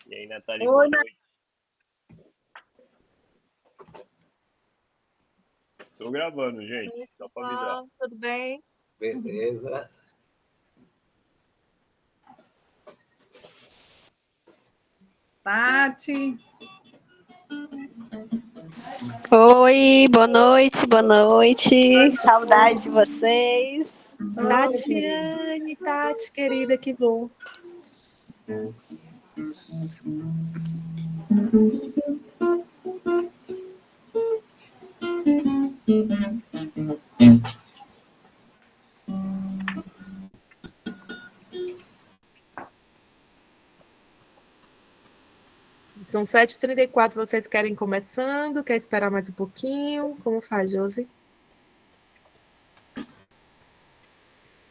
E aí, Natália, boa Oi, noite. Tô gravando, gente, só pra avisar. tudo bem? Beleza. Tati, Oi, boa noite, boa noite. Saudade de vocês. Tatiane, Tati, querida, que bom. São 7h34, vocês querem ir começando? Quer esperar mais um pouquinho? Como faz, Josi?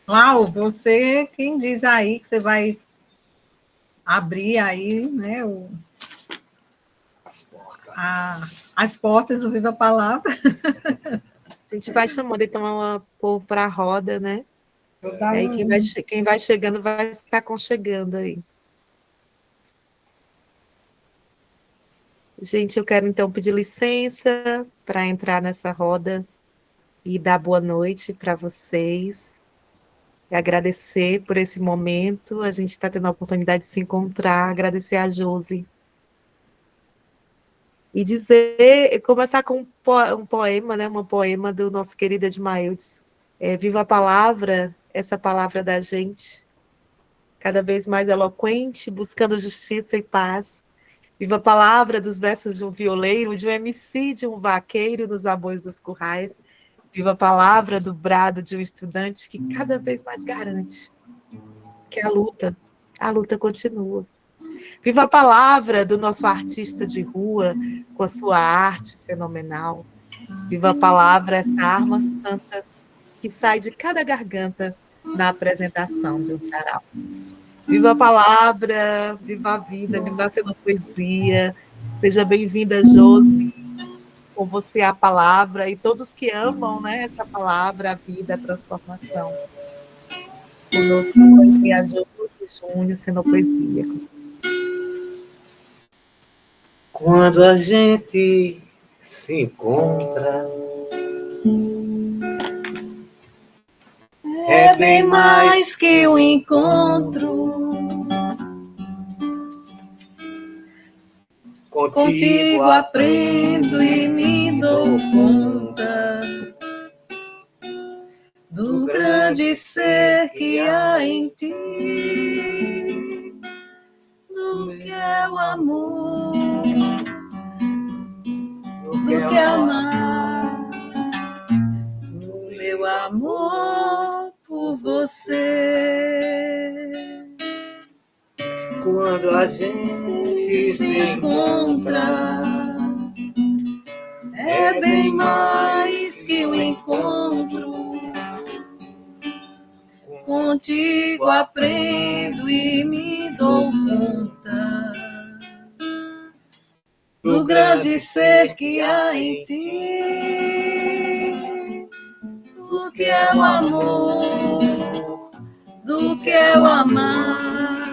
Lau, você quem diz aí que você vai abrir aí, né, as portas do Viva a Palavra. A gente vai chamando então o povo para a roda, né? Vou dar Aí um- quem vai chegando vai estar aconchegando aí. Gente, eu quero então pedir licença para entrar nessa roda e dar boa noite para vocês. E agradecer por esse momento. A gente está tendo a oportunidade de se encontrar, agradecer a Josi. E dizer, começar com um poema, né? Uma poema do nosso querido Edmaildes. Viva a palavra, essa palavra da gente, cada vez mais eloquente, buscando justiça e paz. Viva a palavra dos versos de um violeiro, de um MC, de um vaqueiro nos aboios dos currais. Viva a palavra do brado de um estudante que cada vez mais garante que a luta continua. Viva a palavra do nosso artista de rua, com a sua arte fenomenal. Viva a palavra, essa arma santa que sai de cada garganta na apresentação de um sarau. Viva a palavra, viva a vida, viva a poesia. Seja bem-vinda, Josi, com você a palavra, e todos que amam, né, essa palavra, a vida, a transformação. Conosco foi a Josi Júnior, Senopoesia. Quando a gente se encontra, É bem mais que um encontro. Contigo aprendo e me dou conta do grande ser que há em ti, do que é o amor, do que é amar, do meu amor por você. Quando a gente Se encontra, é bem mais que um encontro. Contigo aprendo e me dou conta do grande ser que há em ti, do que é o amor, do que é o amar,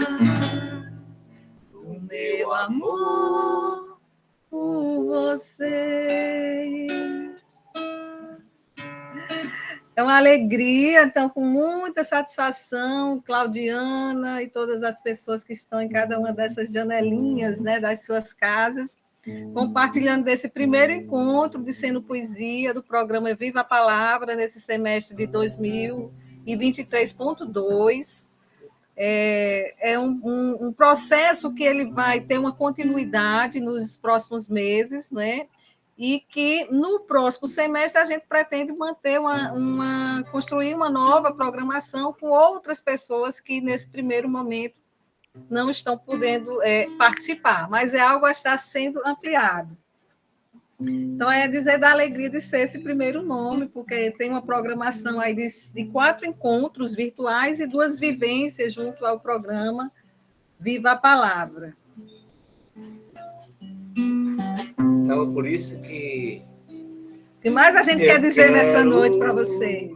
do meu amor por vocês. É uma alegria, então, com muita satisfação, Claudiana e todas as pessoas que estão em cada uma dessas janelinhas, né, das suas casas, compartilhando desse primeiro encontro de Senopoesia do programa Viva a Palavra, nesse semestre de 2023.2. É um processo que ele vai ter uma continuidade nos próximos meses, né? E que no próximo semestre a gente pretende manter construir uma nova programação com outras pessoas que nesse primeiro momento não estão podendo participar, mas é algo a estar sendo ampliado. Então, é dizer da alegria de ser esse primeiro nome, porque tem uma programação aí de 4 encontros virtuais e 2 vivências junto ao programa Viva a Palavra. Então, por isso que... O que mais a gente quer dizer nessa noite para vocês?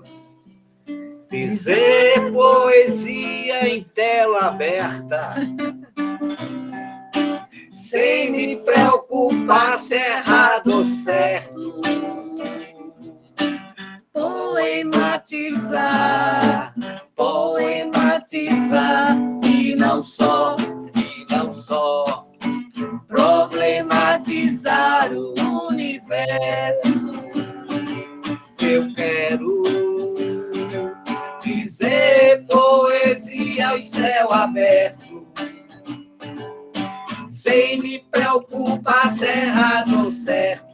Dizer poesia em tela aberta. sem me preocupar se é errado ou certo. Poematizar, poematizar e não só problematizar o universo. Eu quero Dizer poesia ao céu aberto, sem me preocupar se é errado ou certo.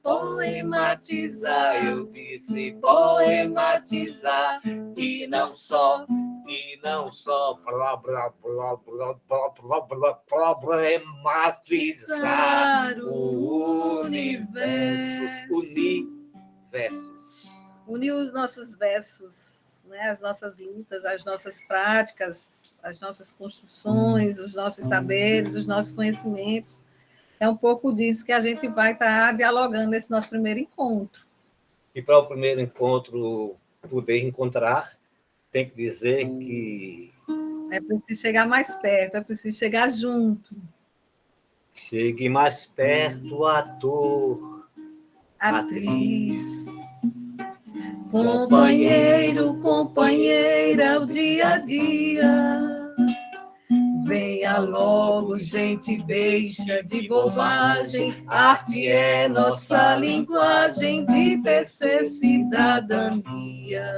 Poematizar, eu disse poematizar e não só problematizar o universo. Universos. Unir os nossos versos, né? As nossas lutas, as nossas práticas, as nossas construções, os nossos saberes, os nossos conhecimentos. É um pouco disso que a gente vai estar dialogando nesse nosso primeiro encontro. E para o primeiro encontro poder encontrar, tem que dizer que É preciso chegar mais perto, é preciso chegar junto. chegue mais perto, ator, Atriz, companheiro, companheira, o dia a dia. Venha logo, gente, deixa de bobagem. Arte é nossa linguagem de tecer cidadania.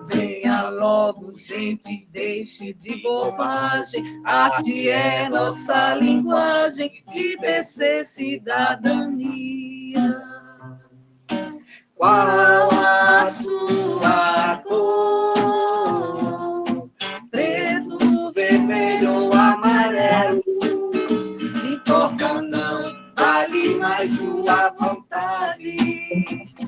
Venha logo, gente, deixe de bobagem. Arte é nossa linguagem de tecer cidadania. Qual a sua cor? Preto, vermelho ou amarelo? Importa não, vale mais sua vontade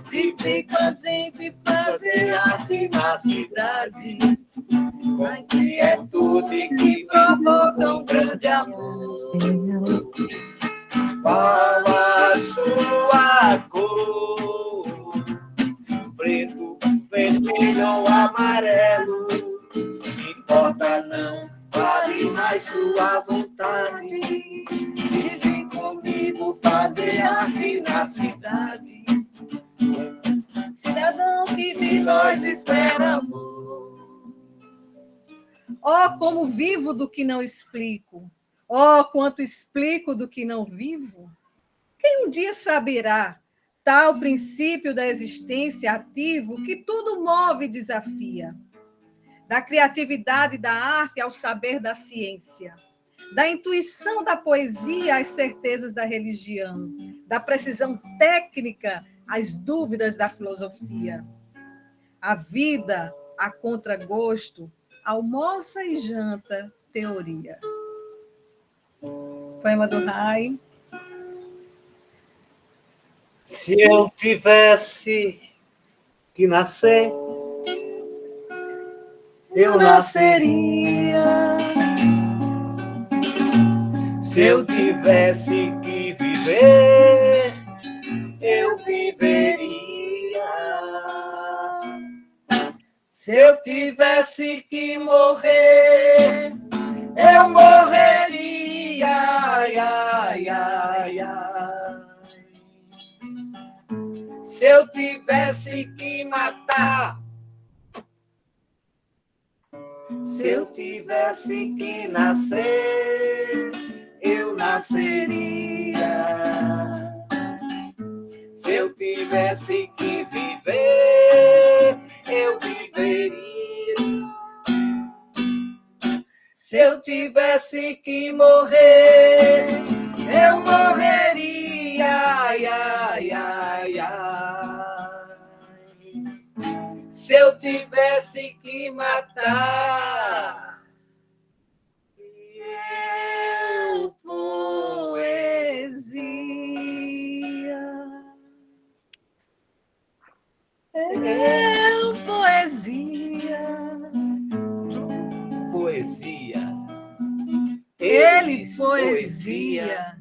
de vir com a gente fazer arte na cidade. Com quietude que provoca um grande amor. qual a sua cor? Preto, vermelho ou amarelo? Importa não, vale mais sua vontade de vir comigo fazer arte na cidade. Cidadão que de nós espera amor. Oh, como vivo do que não explico. Oh, quanto explico do que não vivo. Quem um dia saberá tal princípio da existência ativo que tudo move e desafia? Da criatividade da arte ao saber da ciência, da intuição da poesia às certezas da religião, da precisão técnica às dúvidas da filosofia. A vida, a contragosto, almoça e janta, teoria. Poema do Rai. Se eu tivesse que nascer, eu nasceria. Se eu tivesse que viver, eu viveria. Se eu tivesse que morrer, eu morreria. Ai, ai, ai, ai. Se eu tivesse que matar, se eu tivesse que nascer, eu nasceria. Se eu tivesse que viver, eu viveria. Se eu tivesse que morrer, eu morreria. Ai, ai, ai, ai. Se eu tivesse que matar, eu Poesia. Eu poesia. poesia. Ele poesia.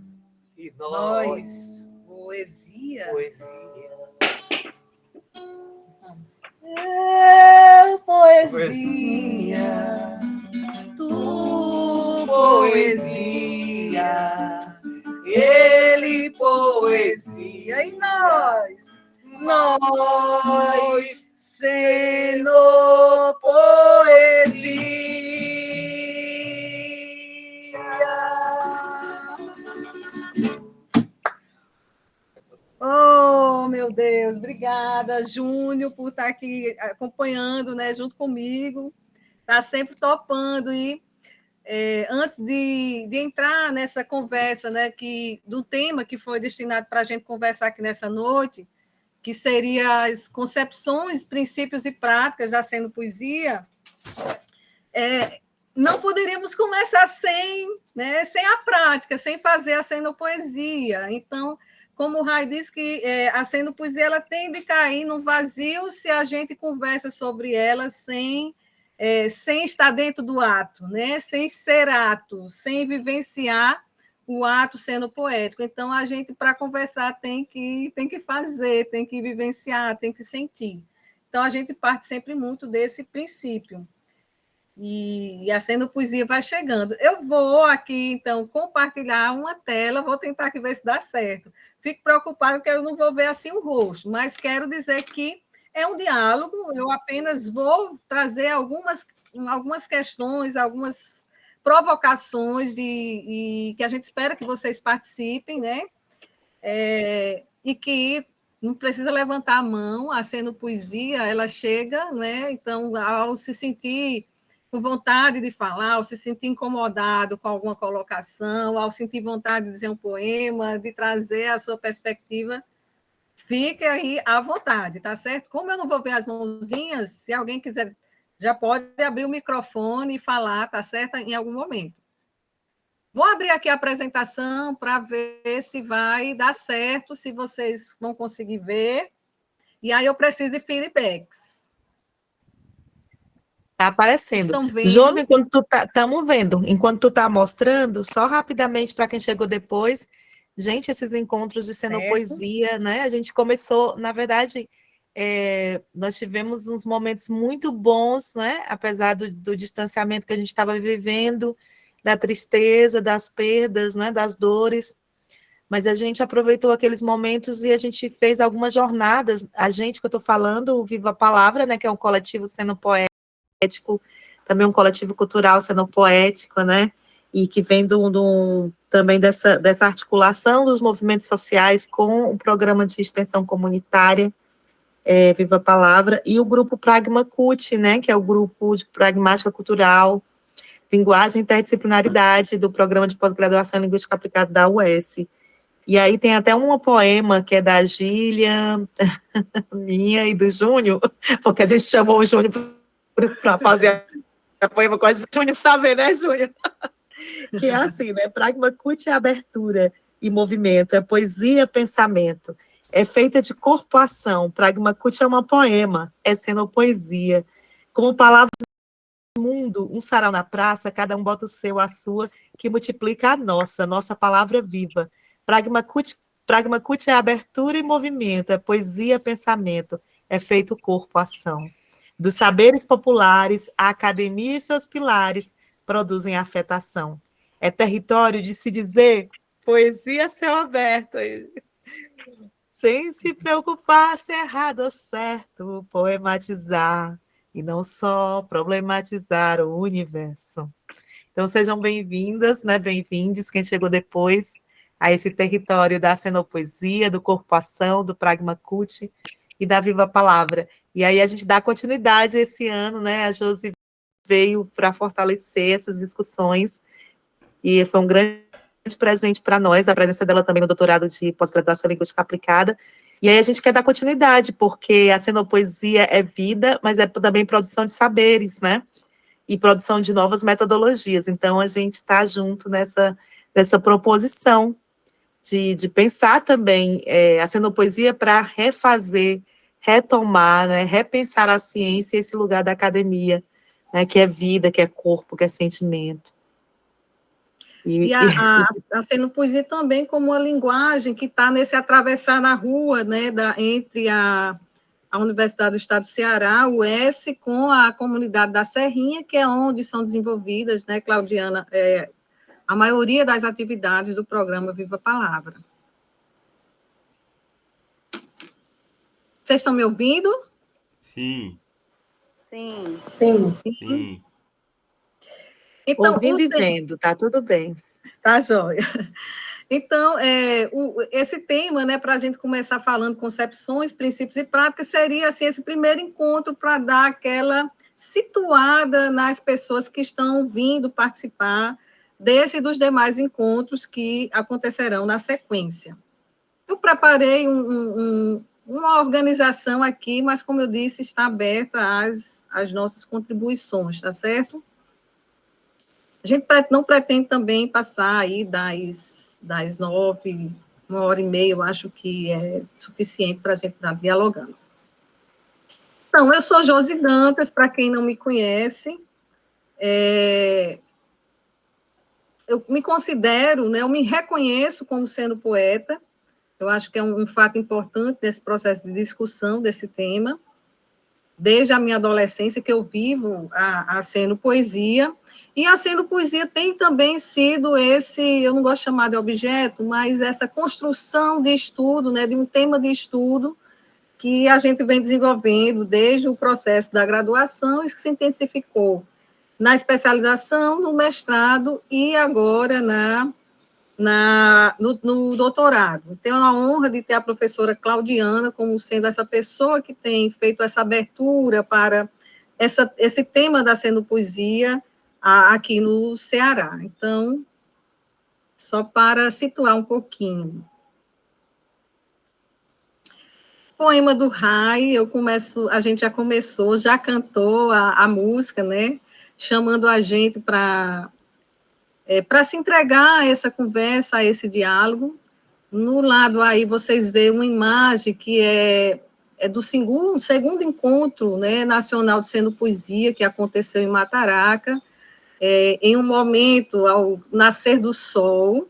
E nós Nós poesia. poesia. Eu poesia. Tu poesia. nós, sendo poesia. Oh, meu Deus, obrigada, Júnior, por estar aqui acompanhando, né, junto comigo, está sempre topando. E antes de entrar nessa conversa, né, do tema que foi destinado para a gente conversar aqui nessa noite, que seria as concepções, princípios e práticas da Senopoesia, não poderíamos começar sem a prática, sem fazer a Senopoesia. Então, como o Rai disse, que a Senopoesia ela tende a cair no vazio se a gente conversa sobre ela sem estar dentro do ato, né? Sem ser ato, sem vivenciar o ato sendo poético. Então, a gente, para conversar, tem que fazer, tem que vivenciar, tem que sentir. Então, a gente parte sempre muito desse princípio. E a Senopoesia vai chegando. Eu vou aqui, então, compartilhar uma tela, vou tentar aqui ver se dá certo. Fico preocupada porque eu não vou ver assim o rosto, mas quero dizer que é um diálogo, eu apenas vou trazer algumas questões, algumas provocações e que a gente espera que vocês participem, né? E que não precisa levantar a mão, a Senopoesia, ela chega, né? Então, ao se sentir com vontade de falar, ao se sentir incomodado com alguma colocação, ao sentir vontade de dizer um poema, de trazer a sua perspectiva, fique aí à vontade, tá certo? Como eu não vou ver as mãozinhas, se alguém quiser, já pode abrir o microfone e falar, tá certo? Em algum momento. Vou abrir aqui a apresentação para ver se vai dar certo, se vocês vão conseguir ver. E aí eu preciso de feedbacks. Tá aparecendo. Estão vendo? Josi, enquanto tu estamos vendo, enquanto tu tá mostrando, só rapidamente para quem chegou depois, gente, esses encontros de Senopoesia, né? A gente começou, na verdade, nós tivemos uns momentos muito bons, né? Apesar do distanciamento que a gente estava vivendo, da tristeza, das perdas, né? Das dores. Mas a gente aproveitou aqueles momentos e a gente fez algumas jornadas. A gente, que eu estou falando, o Viva a Palavra, né? Que é um coletivo senopoético, também um coletivo cultural senopoético, né? E que vem também dessa articulação dos movimentos sociais com o programa de extensão comunitária, Viva a Palavra, e o grupo Pragma Cut, né? Que é o grupo de pragmática cultural, linguagem e interdisciplinaridade do programa de pós-graduação em linguística aplicada da UES. E aí tem até um poema que é da Gília, minha e do Júnior, porque a gente chamou o Júnior para fazer a poema com a Júnior, sabe, né, Júnior? Que é assim, né? Pragma Cut é abertura e movimento, é poesia, pensamento. É feita de corpo-ação. Pragma Cut é uma poema, é senopoesia. Como palavras do mundo, um sarau na praça, cada um bota o seu, a sua, que multiplica a nossa palavra viva. Pragma Cut é abertura e movimento, é poesia, pensamento, é feito corpo-ação. Dos saberes populares, a academia e seus pilares produzem afetação. É território de se dizer poesia a céu aberto. Sem se preocupar se é errado ou certo, poematizar e não só problematizar o universo. Então sejam bem-vindas, né, bem-vindos, quem chegou depois a esse território da Senopoesia, do Corpo-Ação, do Pragma Cut e da Viva Palavra. E aí a gente dá continuidade esse ano, né? A Josi veio para fortalecer essas discussões e foi um grande presente para nós, a presença dela também no doutorado de pós-graduação em linguística aplicada. E aí a gente quer dar continuidade, porque a Senopoesia é vida, mas é também produção de saberes, né? E produção de novas metodologias. Então a gente está junto nessa proposição de pensar também a Senopoesia para refazer, retomar, né, repensar a ciência e esse lugar da academia, né, que é vida, que é corpo, que é sentimento. E a Senopoesia também como uma linguagem que está nesse atravessar na rua, né, entre a Universidade do Estado do Ceará, o UES, com a comunidade da Serrinha, que é onde são desenvolvidas, né, Claudiana, a maioria das atividades do programa Viva a Palavra. Vocês estão me ouvindo? Sim, Sim. Sim, sim. Então, ouvindo e o tema- vendo, tá tudo bem. Tá joia. Então, esse tema, né, para a gente começar falando concepções, princípios e práticas, seria assim, esse primeiro encontro para dar aquela situada nas pessoas que estão vindo participar desse e dos demais encontros que acontecerão na sequência. Eu preparei uma organização aqui, mas, como eu disse, está aberta às nossas contribuições, tá certo? A gente não pretende também passar aí das 9, 1h30, eu acho que é suficiente para a gente estar dialogando. Então, eu sou Josi Dantas, para quem não me conhece, eu me considero, né, eu me reconheço como sendo poeta, eu acho que é um fato importante nesse processo de discussão desse tema, desde a minha adolescência que eu vivo a sendo poesia, e a sendo poesia tem também sido eu não gosto de chamar de objeto, mas essa construção de estudo, né, de um tema de estudo que a gente vem desenvolvendo desde o processo da graduação e que se intensificou na especialização, no mestrado e agora no doutorado. Tenho a honra de ter a professora Claudiana como sendo essa pessoa que tem feito essa abertura para esse tema da sendo poesia aqui no Ceará. Então, só para situar um pouquinho. Poema do Rai, a gente já começou, já cantou a música, né? Chamando a gente para se entregar a essa conversa, a esse diálogo. No lado aí, vocês veem uma imagem que é do segundo encontro, né, nacional de Sendo Poesia, que aconteceu em Mataraca, em um momento, ao nascer do sol,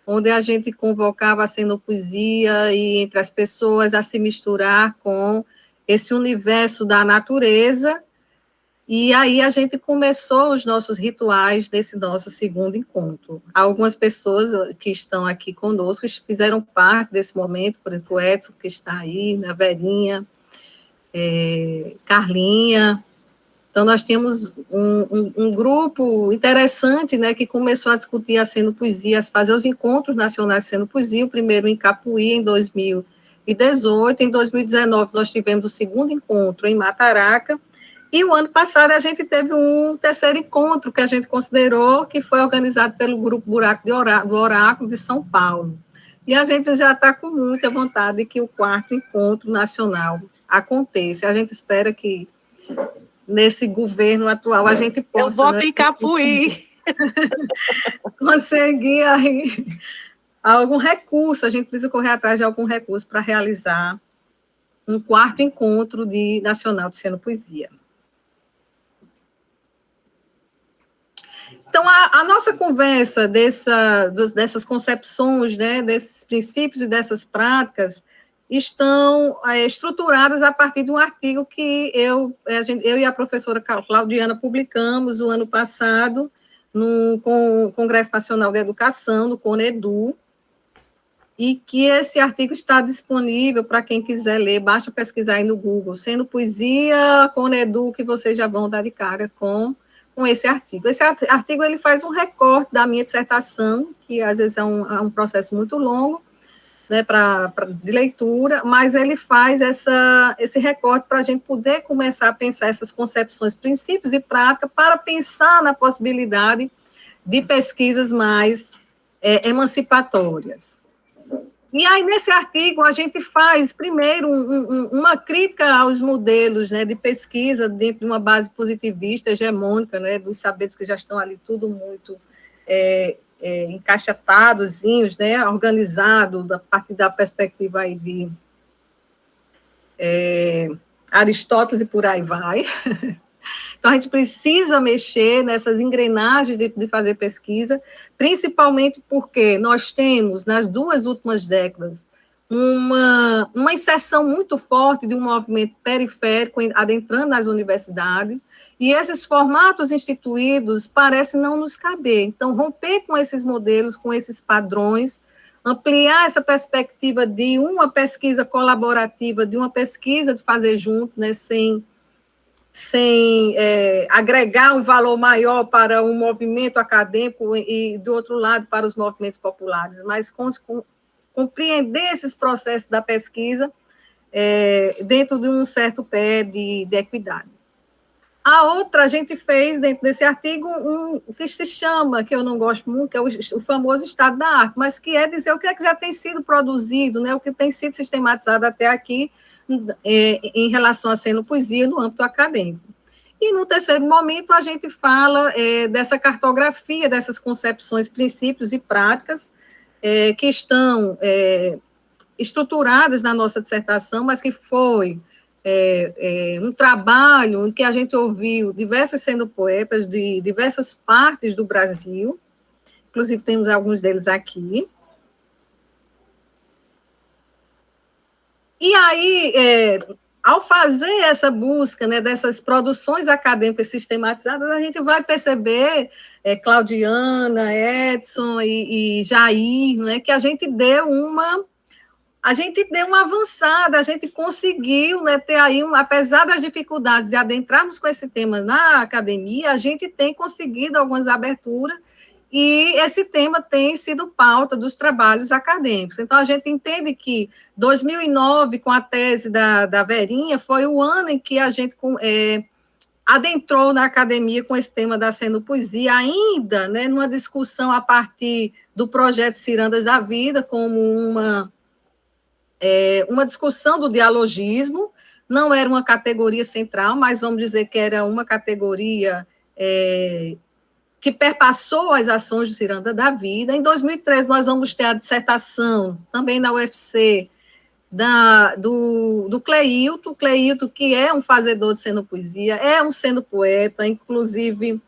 onde a gente convocava a Sendo Poesia e entre as pessoas a se misturar com esse universo da natureza. E aí a gente começou os nossos rituais desse nosso segundo encontro. Algumas pessoas que estão aqui conosco fizeram parte desse momento, por exemplo, o Edson, que está aí, a Verinha, Carlinha. Então, nós tínhamos um grupo interessante, né, que começou a discutir a Sendo Poesia, a fazer os encontros nacionais de Sendo Poesia, o primeiro em Capuí, em 2018. Em 2019, nós tivemos o segundo encontro em Mataraca. E o ano passado a gente teve um terceiro encontro que a gente considerou que foi organizado pelo Grupo Buraco do Oráculo de São Paulo. E a gente já está com muita vontade de que o quarto encontro nacional aconteça. A gente espera que nesse governo atual a gente possa... Eu voto em Capuí. Conseguir aí algum recurso, a gente precisa correr atrás de algum recurso para realizar um quarto encontro nacional de Sendo Poesia. Então, a nossa conversa dessas concepções, né, desses princípios e dessas práticas, estão estruturadas a partir de um artigo que eu e a professora Claudiana publicamos o ano passado no Congresso Nacional de Educação, no CONEDU, e que esse artigo está disponível para quem quiser ler, basta pesquisar aí no Google, Sendo Poesia, CONEDU, que vocês já vão dar de cara com esse artigo. Esse artigo ele faz um recorte da minha dissertação, que às vezes é um processo muito longo, né, de leitura, mas ele faz esse recorte para a gente poder começar a pensar essas concepções, princípios e práticas, para pensar na possibilidade de pesquisas mais emancipatórias. E aí, nesse artigo, a gente faz, primeiro, uma crítica aos modelos, né, de pesquisa dentro de uma base positivista, hegemônica, né, dos saberes que já estão ali tudo muito encaixatadozinhos, né, organizado a partir da perspectiva aí de Aristóteles e por aí vai. Então, a gente precisa mexer nessas engrenagens de fazer pesquisa, principalmente porque nós temos, nas 2 últimas décadas, uma inserção muito forte de um movimento periférico adentrando nas universidades, e esses formatos instituídos parecem não nos caber. Então, romper com esses modelos, com esses padrões, ampliar essa perspectiva de uma pesquisa colaborativa, de uma pesquisa de fazer juntos, né, sem agregar um valor maior para um movimento acadêmico e, do outro lado, para os movimentos populares, mas compreender esses processos da pesquisa dentro de um certo pé de equidade. A outra, a gente fez, dentro desse artigo, o que se chama, que eu não gosto muito, que é o famoso estado da arte, mas que é dizer o que é que já tem sido produzido, né, o que tem sido sistematizado até aqui em relação à xenopoesia no âmbito acadêmico. E, no terceiro momento, a gente fala dessa cartografia, dessas concepções, princípios e práticas que estão estruturadas na nossa dissertação, mas que foi um trabalho em que a gente ouviu diversos xenopoetas de diversas partes do Brasil, inclusive temos alguns deles aqui. E aí, ao fazer essa busca, né, dessas produções acadêmicas sistematizadas, a gente vai perceber, Claudiana, Edson e Jair, né, que a gente deu uma avançada, a gente conseguiu, né, ter aí, apesar das dificuldades de adentrarmos com esse tema na academia, a gente tem conseguido algumas aberturas e esse tema tem sido pauta dos trabalhos acadêmicos. Então, a gente entende que 2009, com a tese da Verinha, foi o ano em que a gente adentrou na academia com esse tema da xenopoesia, ainda, né, numa discussão a partir do projeto Cirandas da Vida, como uma discussão do dialogismo, não era uma categoria central, mas vamos dizer que era uma categoria que perpassou as ações do Ciranda da Vida. Em 2013, nós vamos ter a dissertação, também na UFC, do Cleilton, que é um fazedor de xenopoesia, é um xenopoeta, inclusive,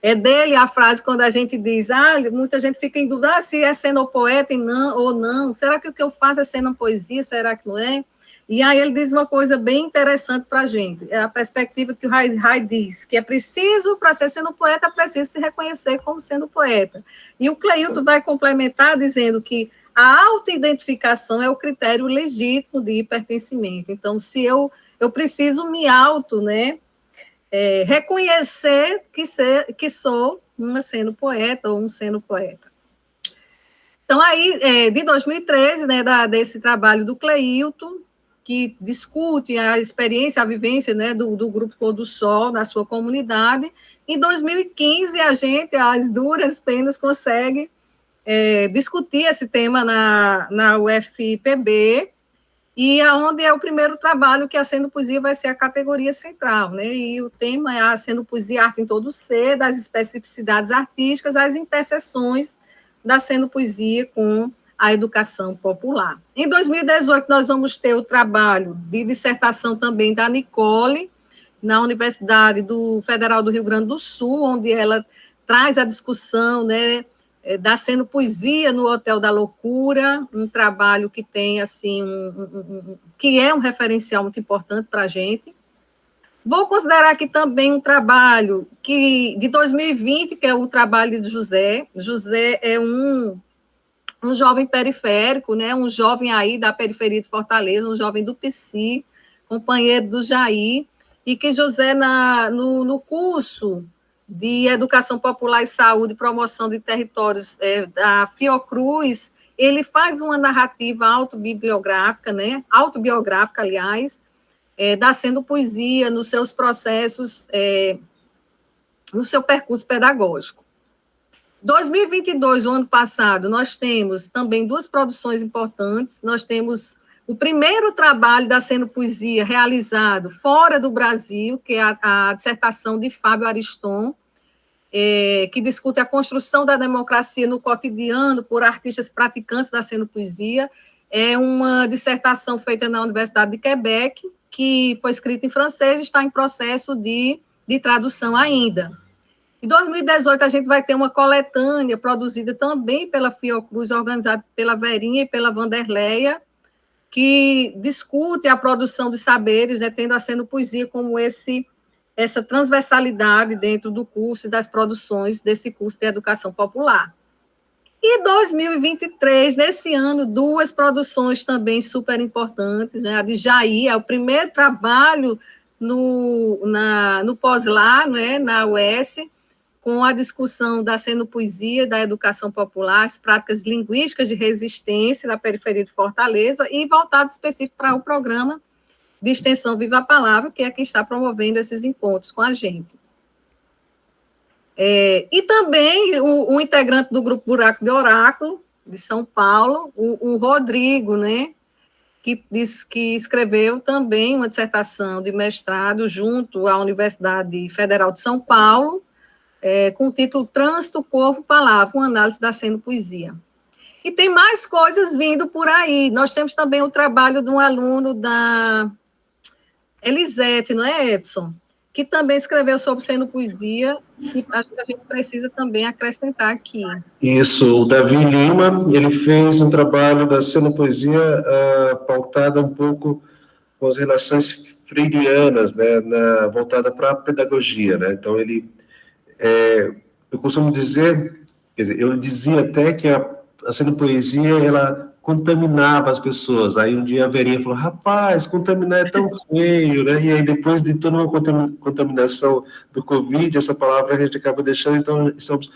é dele a frase quando a gente diz, muita gente fica em dúvida, se é xenopoeta ou não, será que o que eu faço é xenopoesia, será que não é? E aí ele diz uma coisa bem interessante para a gente, é a perspectiva que o Rai diz, que é preciso, para ser xenopoeta, é preciso se reconhecer como sendo poeta. E o Cleilton vai complementar dizendo que a autoidentificação é o critério legítimo de pertencimento. Então, se eu preciso me reconhecer que sou uma xenopoeta ou um xenopoeta. Então, aí, de 2013, né, desse trabalho do Cleilton, que discute a experiência, a vivência, né, do Grupo Flor do Sol na sua comunidade. Em 2015, a gente, às duras penas, consegue discutir esse tema na UFPB, e onde é o primeiro trabalho que a xenopoesia vai ser a categoria central, né? E o tema é a xenopoesia, arte em todo ser, das especificidades artísticas, as interseções da xenopoesia com a educação popular. Em 2018, nós vamos ter o trabalho de dissertação também da Nicole, na Universidade Federal do Rio Grande do Sul, onde ela traz a discussão, né, da xenopoesia no Hotel da Loucura, um trabalho que tem, assim, que é um referencial muito importante para a gente. Vou considerar aqui também um trabalho de 2020, que é o trabalho de José. José é um jovem periférico, né, um jovem aí da periferia de Fortaleza, um jovem do PSI, companheiro do Jair, e que José, no curso de Educação Popular e Saúde e Promoção de Territórios da Fiocruz, ele faz uma narrativa autobiográfica, aliás, da xenopoesia nos seus processos, no seu percurso pedagógico. 2022, o ano passado, nós temos também duas produções importantes. Nós temos o primeiro trabalho da xenopoesia realizado fora do Brasil, que é a dissertação de Fábio Ariston, que discute a construção da democracia no cotidiano por artistas praticantes da xenopoesia. É uma dissertação feita na Universidade de Quebec, que foi escrita em francês e está em processo de tradução ainda. Em 2018, a gente vai ter uma coletânea produzida também pela Fiocruz, organizada pela Verinha e pela Vanderleia, que discute a produção de saberes, né, tendo a xenopoesia como essa transversalidade dentro do curso e das produções desse curso de educação popular. E 2023, nesse ano, 2 produções também super importantes, né? A de Jair, é o primeiro trabalho no pós-lá, né? Na UES, com a discussão da Senopoesia, da educação popular, as práticas linguísticas de resistência na periferia de Fortaleza, e voltado específico para o programa de extensão Viva a Palavra, que é quem está promovendo esses encontros com a gente. E também o integrante do Grupo Buraco de Oráculo, de São Paulo, o Rodrigo, né, que escreveu também uma dissertação de mestrado junto à Universidade Federal de São Paulo, com o título Trânsito, Corpo, Palavra, uma análise da Senopoesia. E tem mais coisas vindo por aí. Nós temos também o trabalho de um aluno da Elisete, não é, Edson? Que também escreveu sobre Senopoesia, e acho que a gente precisa também acrescentar aqui. Isso, o Davi Lima, ele fez um trabalho da Senopoesia pautada um pouco com as relações freirianas, né, voltada para a pedagogia, né? Então, eu costumo dizer, quer dizer, eu dizia até que a Senopoesia, ela contaminava as pessoas. Aí um dia a Verinha falou, rapaz, contaminar é tão feio, né? E aí depois de toda uma contaminação do Covid, essa palavra a gente acaba deixando, então estamos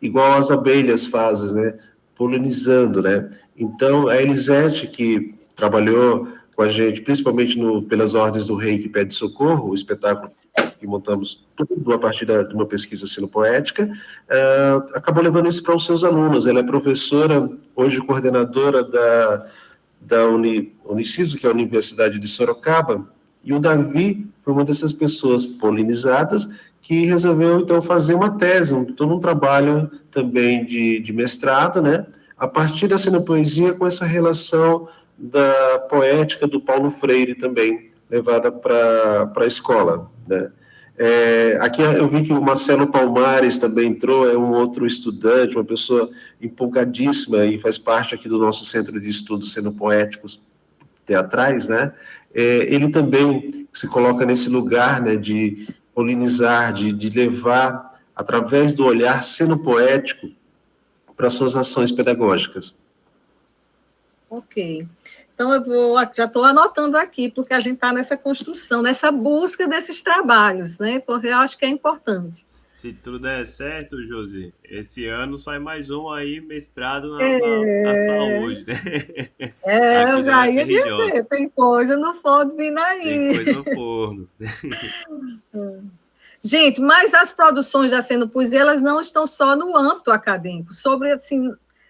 igual as abelhas fazem, né? Polinizando, né? Então, a Elisete, que trabalhou com a gente, principalmente pelas Ordens do Rei que Pede Socorro, o espetáculo que montamos tudo a partir de uma pesquisa senopoética, acabou levando isso para os seus alunos. Ela é professora, hoje coordenadora da Uniciso, que é a Universidade de Sorocaba, e o Davi foi uma dessas pessoas polinizadas que resolveu, então, fazer uma tese, todo um trabalho também de mestrado, né, a partir da Senopoesia, com essa relação da poética do Paulo Freire também, levada para a escola, né. Aqui eu vi que o Marcelo Palmares também entrou, é um outro estudante, uma pessoa empolgadíssima e faz parte aqui do nosso Centro de Estudos Senopoéticos Teatrais, né? Ele também se coloca nesse lugar, né, de polinizar, de levar, através do olhar senopoético, para suas ações pedagógicas. Ok. Então, já estou anotando aqui, porque a gente está nessa construção, nessa busca desses trabalhos, né? Porque eu acho que é importante. Se tudo der certo, Josi, esse ano sai mais um aí, mestrado na saúde, né? Eu já ia dizer, tem coisa no forno vindo aí. Tem coisa no forno. Gente, mas as produções da Senopoesia, elas não estão só no âmbito acadêmico.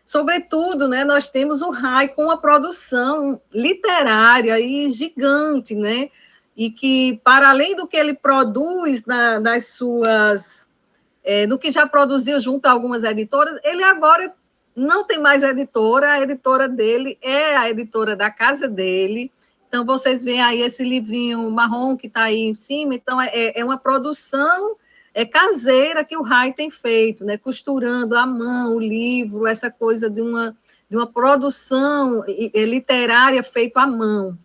Sobretudo, né, nós temos o RAI com uma produção literária e gigante, né? E que, para além do que ele produz nas suas... no que já produziu junto a algumas editoras, ele agora não tem mais editora, a editora dele é a editora da casa dele. Então, vocês veem aí esse livrinho marrom que está aí em cima, então é uma produção caseira que o RAI tem feito, né? Costurando à mão o livro, essa coisa de uma produção literária feita à mão.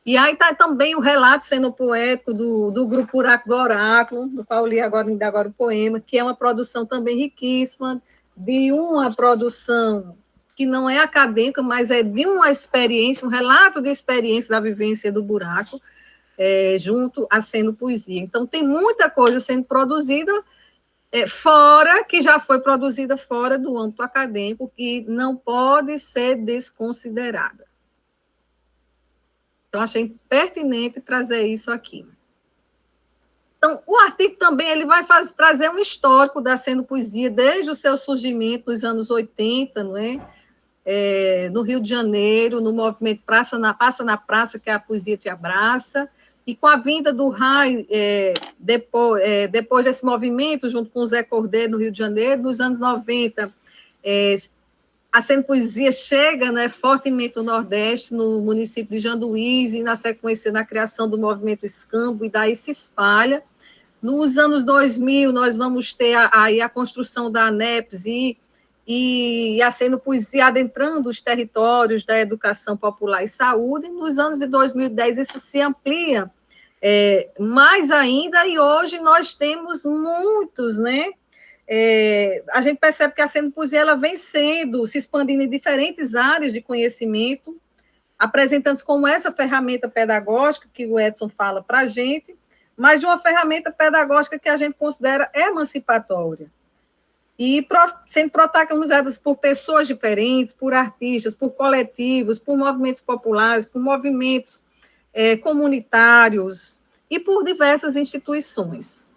E aí está também o relato senopoético do Grupo Buraco do Oráculo, do qual eu li ainda agora o poema, que é uma produção também riquíssima, de uma produção que não é acadêmica, mas é de uma experiência, um relato de experiência da vivência do buraco, junto à Senopoesia. Então, tem muita coisa sendo produzida que já foi produzida fora do âmbito acadêmico, que não pode ser desconsiderada. Então, achei pertinente trazer isso aqui. Então, o artigo também ele vai trazer um histórico da Senopoesia desde o seu surgimento nos anos 80, não é? No Rio de Janeiro, no movimento Passa na Praça, que é a Poesia Te Abraça, e com a vinda do RAI, depois desse movimento, junto com o Zé Cordeiro, no Rio de Janeiro, nos anos 90, a Senopoesia chega, né, fortemente no Nordeste, no município de Janduís, e na sequência na criação do movimento Escambo, e daí se espalha. Nos anos 2000, nós vamos ter aí a construção da ANEPS e a Senopoesia adentrando os territórios da educação popular e saúde. Nos anos de 2010, isso se amplia mais ainda, e hoje nós temos muitos, né, a gente percebe que a Senopoesia ela vem se expandindo em diferentes áreas de conhecimento, apresentando-se como essa ferramenta pedagógica que o Edson fala para a gente, mas de uma ferramenta pedagógica que a gente considera emancipatória. E sendo protagonizadas por pessoas diferentes, por artistas, por coletivos, por movimentos populares, por movimentos comunitários e por diversas instituições.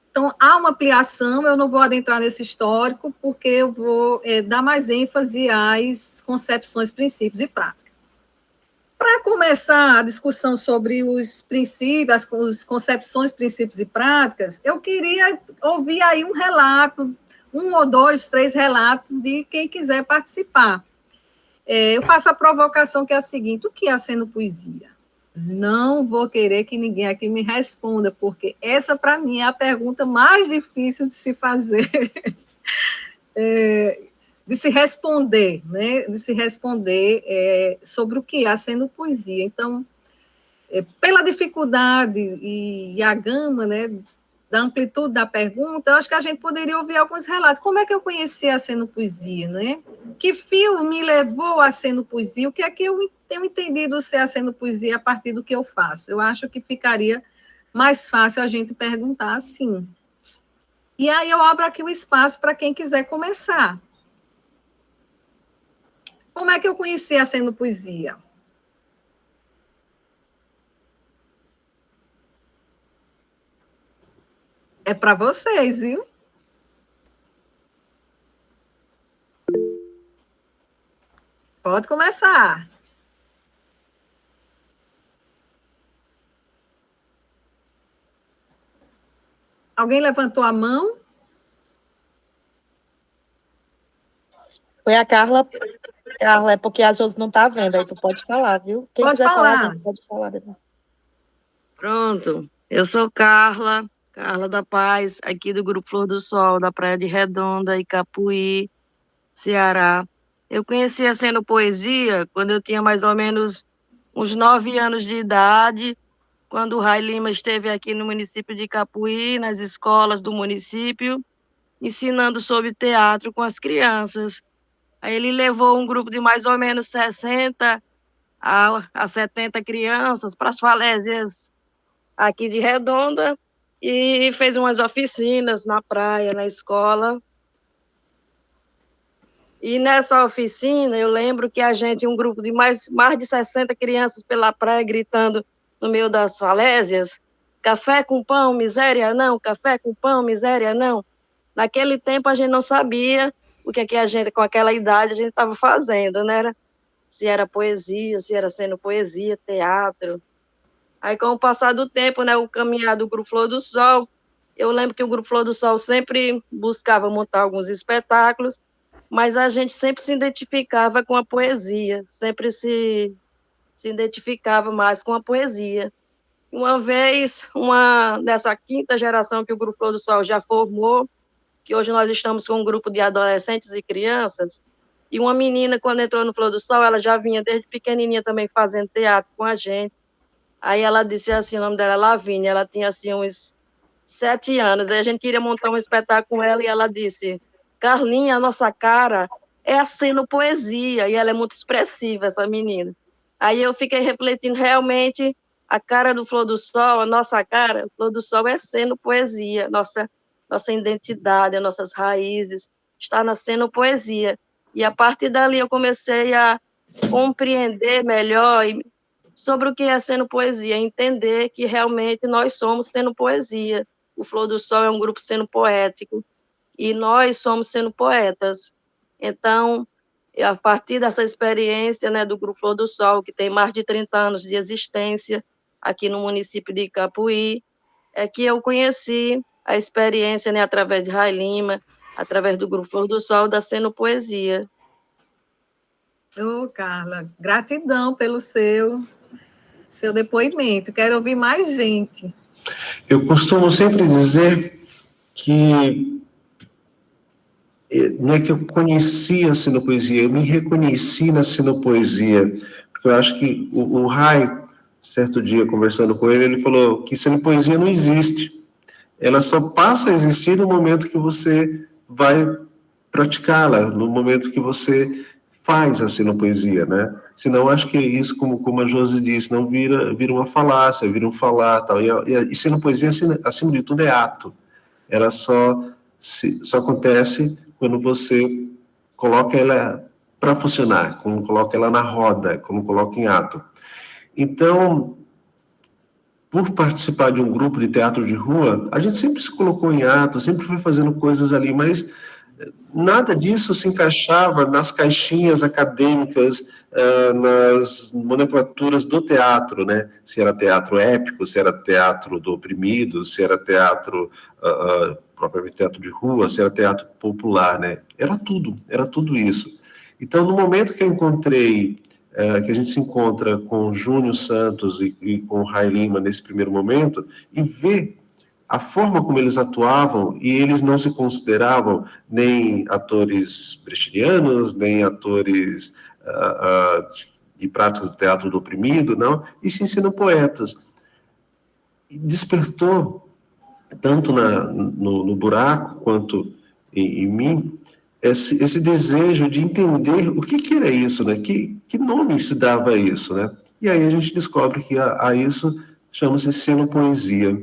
Então, há uma ampliação, eu não vou adentrar nesse histórico, porque eu vou dar mais ênfase às concepções, princípios e práticas. Para começar a discussão sobre os princípios, as concepções, princípios e práticas, eu queria ouvir aí um relato, 1 ou 2, 3 relatos de quem quiser participar. Eu faço a provocação que é a seguinte: o que é a Senopoesia? Não vou querer que ninguém aqui me responda, porque essa, para mim, é a pergunta mais difícil de se fazer, de se responder, né? De se responder sobre o que é a Senopoesia. Então, pela dificuldade e a gama, né, da amplitude da pergunta, eu acho que a gente poderia ouvir alguns relatos. Como é que eu conheci a Senopoesia, né? Que fio me levou à Senopoesia? O que é que eu tenho entendido ser a Senopoesia a partir do que eu faço? Eu acho que ficaria mais fácil a gente perguntar assim. E aí eu abro aqui o espaço para quem quiser começar. Como é que eu conheci a Senopoesia? É para vocês, viu? Pode começar. Alguém levantou a mão? Foi a Carla. Carla, é porque a Josi não está vendo, aí tu pode falar, viu? Quem Pode quiser falar, falar. gente, pode falar. Pronto, eu sou Carla da Paz, aqui do Grupo Flor do Sol, da Praia de Redonda, Icapuí, Ceará. Eu conheci a Senopoesia quando eu tinha mais ou menos uns 9 anos de idade, quando o Rai Lima esteve aqui no município de Icapuí, nas escolas do município, ensinando sobre teatro com as crianças. Aí ele levou um grupo de mais ou menos 60 a 70 crianças para as falésias aqui de Redonda e fez umas oficinas na praia, na escola. E nessa oficina, eu lembro que a gente, um grupo de mais de 60 crianças pela praia, gritando no meio das falésias: café com pão, miséria não, café com pão, miséria não. Naquele tempo a gente não sabia o que é que a gente, com aquela idade, a gente estava fazendo, né? Se era poesia, se era Senopoesia, teatro. Aí, com o passar do tempo, né, o caminhar do Grupo Flor do Sol, eu lembro que o Grupo Flor do Sol sempre buscava montar alguns espetáculos, mas a gente sempre se identificava com a poesia, sempre se identificava mais com a poesia. Uma vez, nessa 5ª geração que o Grupo Flor do Sol já formou, que hoje nós estamos com um grupo de adolescentes e crianças, e uma menina, quando entrou no Flor do Sol, ela já vinha desde pequenininha também fazendo teatro com a gente. Aí ela disse assim, o nome dela é Lavínia, ela tinha assim uns 7 anos, aí a gente queria montar um espetáculo com ela, e ela disse: Carlinha, a nossa cara é a Senopoesia, e ela é muito expressiva, essa menina. Aí eu fiquei refletindo, realmente, a cara do Flor do Sol, a nossa cara, o Flor do Sol é Senopoesia, nossa identidade, as nossas raízes, está na Senopoesia. E a partir dali eu comecei a compreender melhor sobre o que é Senopoesia, entender que realmente nós somos Senopoesia. O Flor do Sol é um grupo senopoético e nós somos senopoetas. Então, a partir dessa experiência, né, do Grupo Flor do Sol, que tem mais de 30 anos de existência aqui no município de Icapuí, é que eu conheci a experiência, né, através de Rai Lima, através do Grupo Flor do Sol, da Senopoesia. Carla, gratidão pelo seu depoimento. Quero ouvir mais gente. Eu costumo sempre dizer que não é que eu conhecia a Senopoesia, eu me reconheci na Senopoesia, porque eu acho que o Rai, certo dia, conversando com ele, ele falou que Senopoesia não existe. ela só passa a existir no momento que você vai praticá-la, no momento que você faz a cenopoesia, né? Senão, acho que isso, como a Josi disse, não vira uma falácia, vira um falar, tal. E cenopoesia, acima de tudo, é ato. Ela só acontece quando você coloca ela para funcionar, quando coloca ela na roda, quando coloca em ato. Então, por participar de um grupo de teatro de rua, a gente sempre se colocou em ato, sempre foi fazendo coisas ali, mas nada disso se encaixava nas caixinhas acadêmicas, nas nomenclaturas do teatro, né? Se era teatro épico, se era teatro do oprimido, se era teatro, propriamente teatro de rua, se era teatro popular, né? Era tudo isso. Então, no momento que eu encontrei, que a gente se encontra com o Júnior Santos e com o Ray Lima nesse primeiro momento, e ver a forma como eles atuavam, e eles não se consideravam nem atores brechtianos, nem atores de práticas do teatro do oprimido, não, e sim sendo poetas. E despertou, tanto no Buraco quanto em mim, esse desejo de entender o que era isso, né? Que nome se dava a isso, né? E aí a gente descobre que a isso chama-se cenopoesia.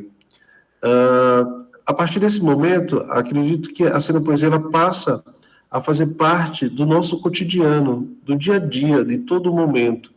A partir desse momento, acredito que a cenopoesia ela passa a fazer parte do nosso cotidiano, do dia a dia, de todo momento.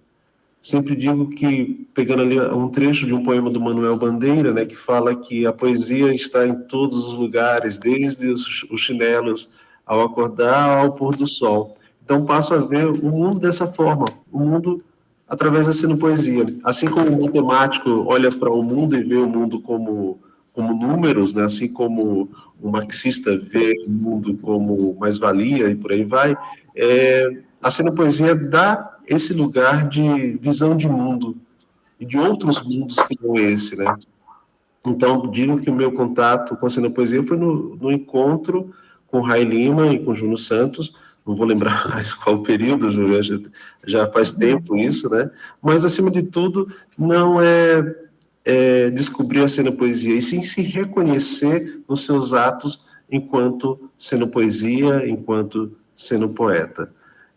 Sempre digo que, pegando ali um trecho de um poema do Manuel Bandeira, né, que fala que a poesia está em todos os lugares, desde os chinelos ao acordar ao pôr do sol. Então, passo a ver o mundo dessa forma, o mundo através da cenopoesia. Assim como o matemático olha para o mundo e vê o mundo como números, né? Assim como o marxista vê o mundo como mais-valia e por aí vai, a cenopoesia dá esse lugar de visão de mundo e de outros mundos que não esse, né? Então, digo que o meu contato com a cenopoesia foi no encontro com o Ray Lima e com o Júnior Santos. Não vou lembrar mais qual período, já faz tempo isso, né? Mas, acima de tudo, não descobrir a cenopoesia, e sim se reconhecer nos seus atos enquanto cenopoesia, enquanto cenopoeta.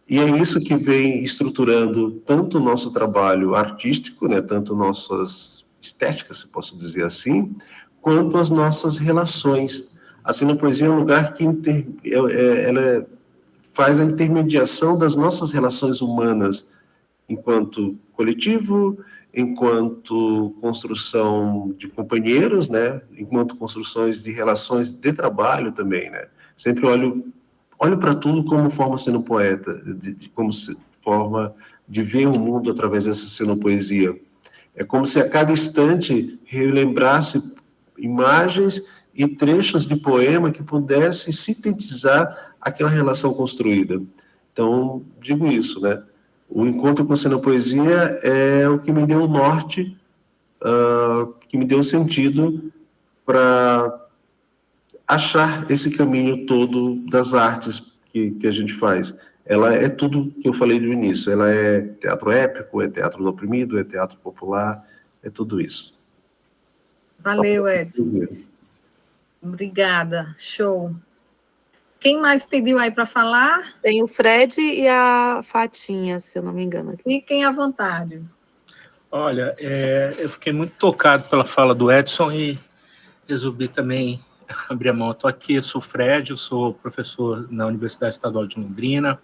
E é isso que vem estruturando tanto o nosso trabalho artístico, né, tanto nossas estéticas, se posso dizer assim, quanto as nossas relações. A cenopoesia é um lugar que ela faz a intermediação das nossas relações humanas, enquanto coletivo, enquanto construção de companheiros, né, enquanto construções de relações de trabalho também, né. Sempre olho para tudo como forma cenopoeta, como forma de ver o mundo através dessa cenopoesia. É como se a cada instante relembrasse imagens e trechos de poema que pudesse sintetizar aquela relação construída. Então, digo isso, né? O encontro com a cenopoesia é o que me deu o norte, que me deu sentido para achar esse caminho todo das artes que a gente faz. Ela é tudo que eu falei no início. Ela é teatro épico, é teatro do oprimido, é teatro popular, é tudo isso. Valeu, Edson. Obrigada. Show. Quem mais pediu aí para falar? Tem o Fred e a Fatinha, se eu não me engano. Fiquem à vontade. Olha, eu fiquei muito tocado pela fala do Edson e resolvi também abrir a mão. Eu estou aqui, eu sou o Fred, eu sou professor na Universidade Estadual de Londrina.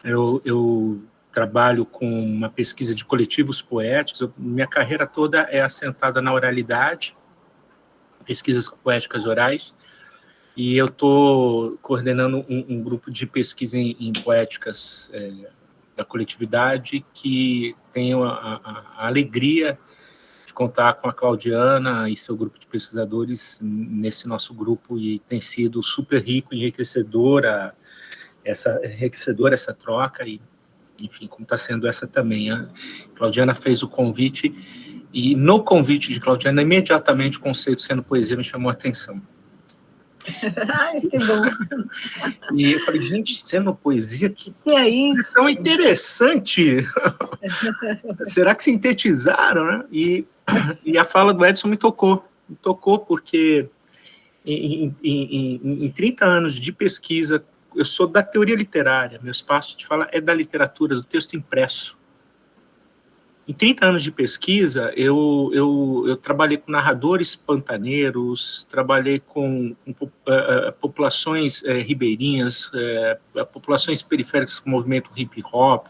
Eu trabalho com uma pesquisa de coletivos poéticos. Minha carreira toda é assentada na oralidade, pesquisas poéticas orais, e eu estou coordenando um grupo de pesquisa em poéticas da coletividade, que tenho a alegria de contar com a Claudiana e seu grupo de pesquisadores nesse nosso grupo, e tem sido super rico e enriquecedora essa troca, e enfim, como está sendo essa também. A Claudiana fez o convite, e no convite de Claudiana, imediatamente o conceito cenopoesia me chamou a atenção. Ai, que bom. E eu falei, gente, cenopoesia, que é isso? Expressão interessante. Será que sintetizaram, né? E a fala do Edson me tocou, Me tocou porque em 30 anos de pesquisa, eu sou da teoria literária, meu espaço de fala é da literatura, do texto impresso. Em 30 anos de pesquisa, eu trabalhei com narradores pantaneiros, trabalhei com populações ribeirinhas, populações periféricas com o movimento hip-hop,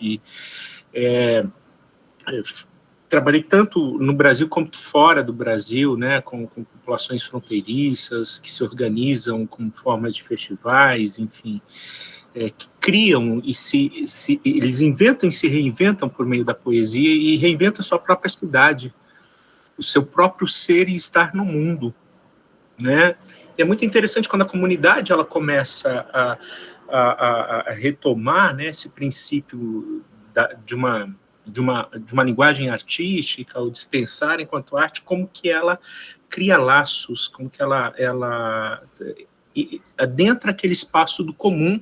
trabalhei tanto no Brasil quanto fora do Brasil, né, com populações fronteiriças que se organizam com formas de festivais, enfim, que criam e eles inventam e se reinventam por meio da poesia e reinventam a sua própria cidade, o seu próprio ser e estar no mundo, né? E é muito interessante quando a comunidade ela começa a retomar, né, esse princípio de uma linguagem artística, ou de pensar enquanto arte, como que ela cria laços, como que ela adentra aquele espaço do comum,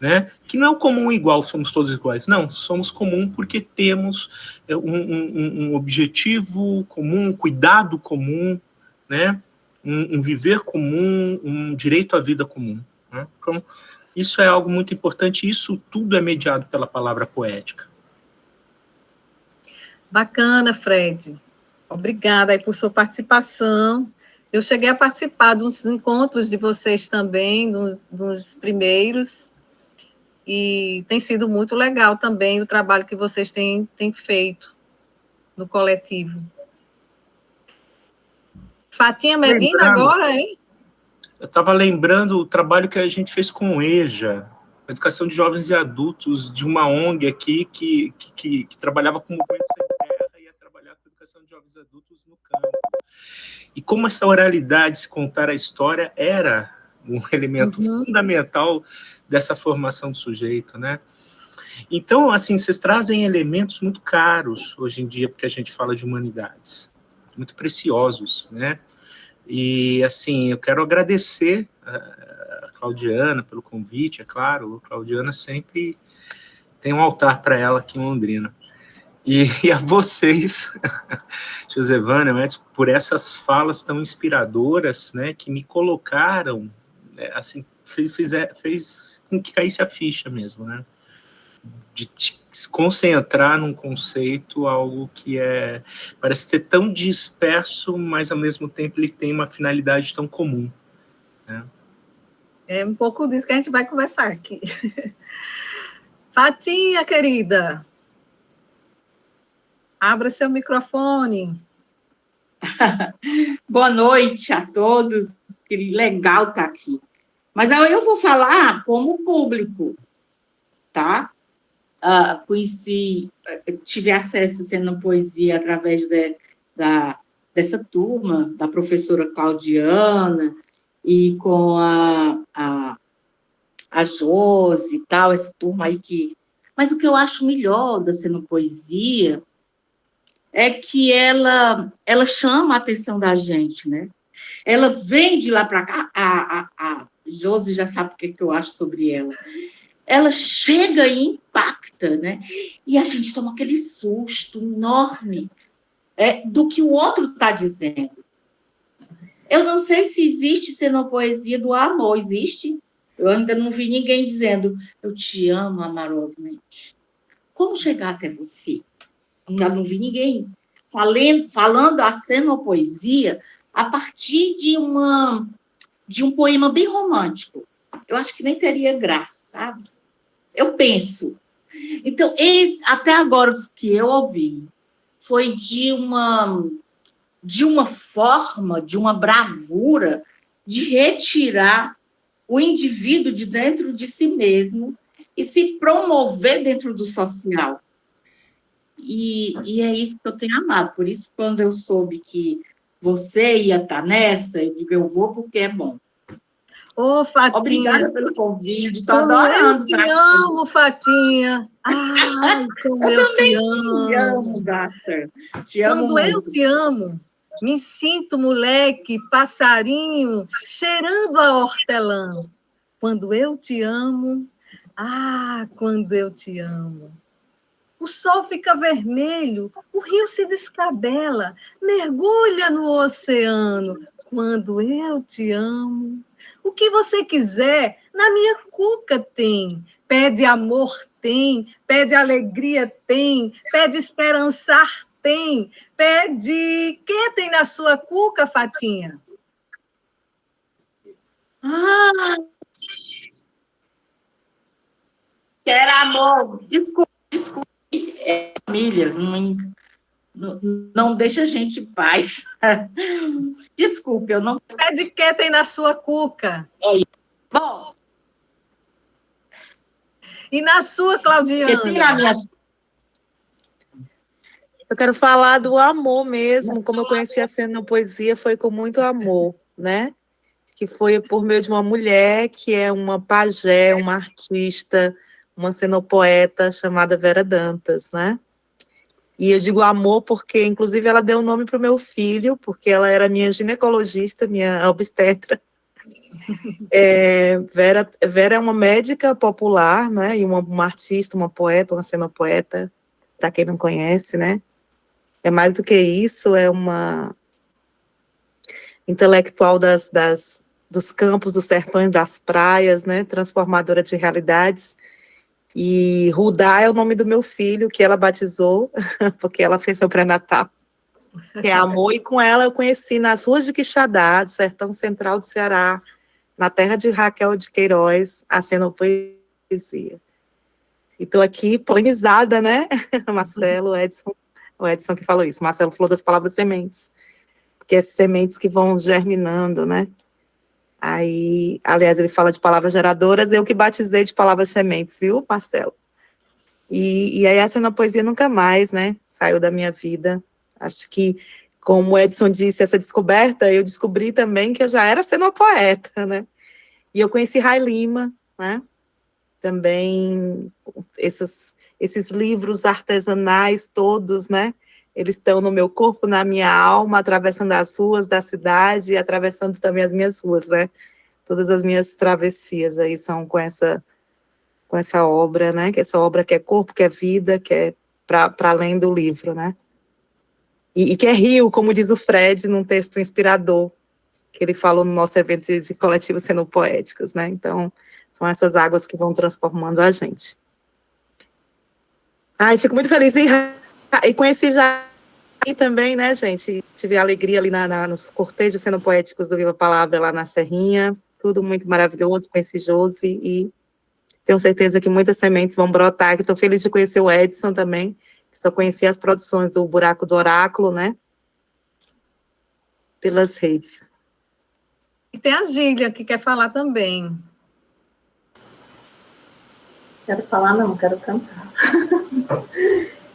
né? Que não é o comum igual, somos todos iguais, não, somos comum porque temos um objetivo comum, um cuidado comum, né? Um viver comum, um direito à vida comum, né? Então, isso é algo muito importante, isso tudo é mediado pela palavra poética. Bacana, Fred. Obrigada aí por sua participação. Eu cheguei a participar dos encontros de vocês também, dos primeiros, e tem sido muito legal também o trabalho que vocês têm feito no coletivo. Fatinha Medina agora, hein? Eu estava lembrando o trabalho que a gente fez com o EJA, a Educação de Jovens e Adultos, de uma ONG aqui que trabalhava com o movimento sem terra e ia trabalhar com a Educação de Jovens e Adultos no campo. E como essa oralidade, se contar a história, era um elemento fundamental dessa formação do sujeito, né? Então, assim, vocês trazem elementos muito caros hoje em dia, porque a gente fala de humanidades, muito preciosos, né? E, assim, eu quero agradecer a Claudiana pelo convite, é claro, a Claudiana sempre tem um altar para ela aqui em Londrina. E a vocês, Josevânia, por essas falas tão inspiradoras, né, que me colocaram, assim, fez com que caísse a ficha mesmo, né? De se concentrar num conceito, algo que parece ser tão disperso, mas ao mesmo tempo ele tem uma finalidade tão comum, né? É um pouco disso que a gente vai conversar aqui. Fatinha, querida, abra seu microfone. Boa noite a todos, que legal estar aqui. Mas eu vou falar como público, tá? Tive acesso sendo poesia através dessa turma, da professora Claudiana, e com a Josi e tal, essa turma aí que... Mas o que eu acho melhor da Sendo Poesia é que ela chama a atenção da gente, né? Ela vem de lá para cá, a Josi já sabe o que eu acho sobre ela. Ela chega e impacta, né? E a gente toma aquele susto enorme do que o outro está dizendo. Eu não sei se existe poesia do amor, existe? Eu ainda não vi ninguém dizendo, eu te amo amorosamente. Como chegar até você? Ainda não vi ninguém falando a poesia a partir de um poema bem romântico. Eu acho que nem teria graça, sabe? Eu penso. Então, até agora, os que eu ouvi foi de uma forma, de uma bravura de retirar o indivíduo de dentro de si mesmo e se promover dentro do social. E é isso que eu tenho amado. Por isso, quando eu soube que você ia estar nessa, eu digo, eu vou porque é bom. Ô, Fatinha. Obrigada pelo convite, estou adorando. Eu te amo, Fatinha. Ai, como eu também te amo, gata. Te amo Quando muito. eu te amo, me sinto moleque, passarinho, cheirando a hortelã. Quando eu te amo, quando eu te amo. o sol fica vermelho, o rio se descabela, mergulha no oceano, quando eu te amo. O que você quiser, na minha cuca tem. Pede amor, tem. Pede alegria, tem. Pede esperançar, tem. Pede... Que tem na sua cuca, Fatinha? Ah, quero amor. Desculpe, família. Não deixa a gente em paz. Desculpe, eu não... Pede que tem na sua cuca. Bom, e na sua, Claudiana? Tem na minha... Eu quero falar do amor mesmo, como eu conheci a Cenopoesia, foi com muito amor, né? Que foi por meio de uma mulher que é uma pajé, uma artista, uma cenopoeta chamada Vera Dantas, né? E eu digo amor porque, inclusive, ela deu o nome para o meu filho, porque ela era minha ginecologista, minha obstetra. Vera é uma médica popular, né? E uma artista, uma poeta, uma cenopoeta, para quem não conhece, né? É mais do que isso, é uma intelectual dos campos, dos sertões, das praias, né? Transformadora de realidades. E Rudá é o nome do meu filho, que ela batizou, porque ela fez seu pré-natal, que é amor, e com ela eu conheci nas ruas de Quixadá, do sertão central do Ceará, na terra de Raquel de Queiroz, a Cenopoesia. E estou aqui polinizada, né? Marcelo, o Edson que falou isso, Marcelo falou das palavras sementes, porque essas sementes que vão germinando, né? Aí, aliás, ele fala de palavras geradoras, eu que batizei de palavras sementes, viu, Marcelo? E aí a Cenopoesia nunca mais, né, saiu da minha vida. Acho que, como o Edson disse, essa descoberta, eu descobri também que eu já era cenopoeta, né? E eu conheci Rai Lima, né? Também esses livros artesanais todos, né? Eles estão no meu corpo, na minha alma, atravessando as ruas da cidade e atravessando também as minhas ruas, né? Todas as minhas travessias aí são com essa obra, né? Que essa obra que é corpo, que é vida, que é para além do livro, né? E que é rio, como diz o Fred num texto inspirador que ele falou no nosso evento de coletivos cenopoéticos, né? Então, são essas águas que vão transformando a gente. Ai, fico muito feliz e conheci já e também, né, gente, tive a alegria ali nos cortejos cenopoéticos do Viva a Palavra lá na Serrinha, tudo muito maravilhoso, conheci Josi e tenho certeza que muitas sementes vão brotar, que estou feliz de conhecer o Edson também, que só conheci as produções do Buraco do Oráculo, né, pelas redes. E tem a Gília, que quer falar também. Quero falar não, quero cantar.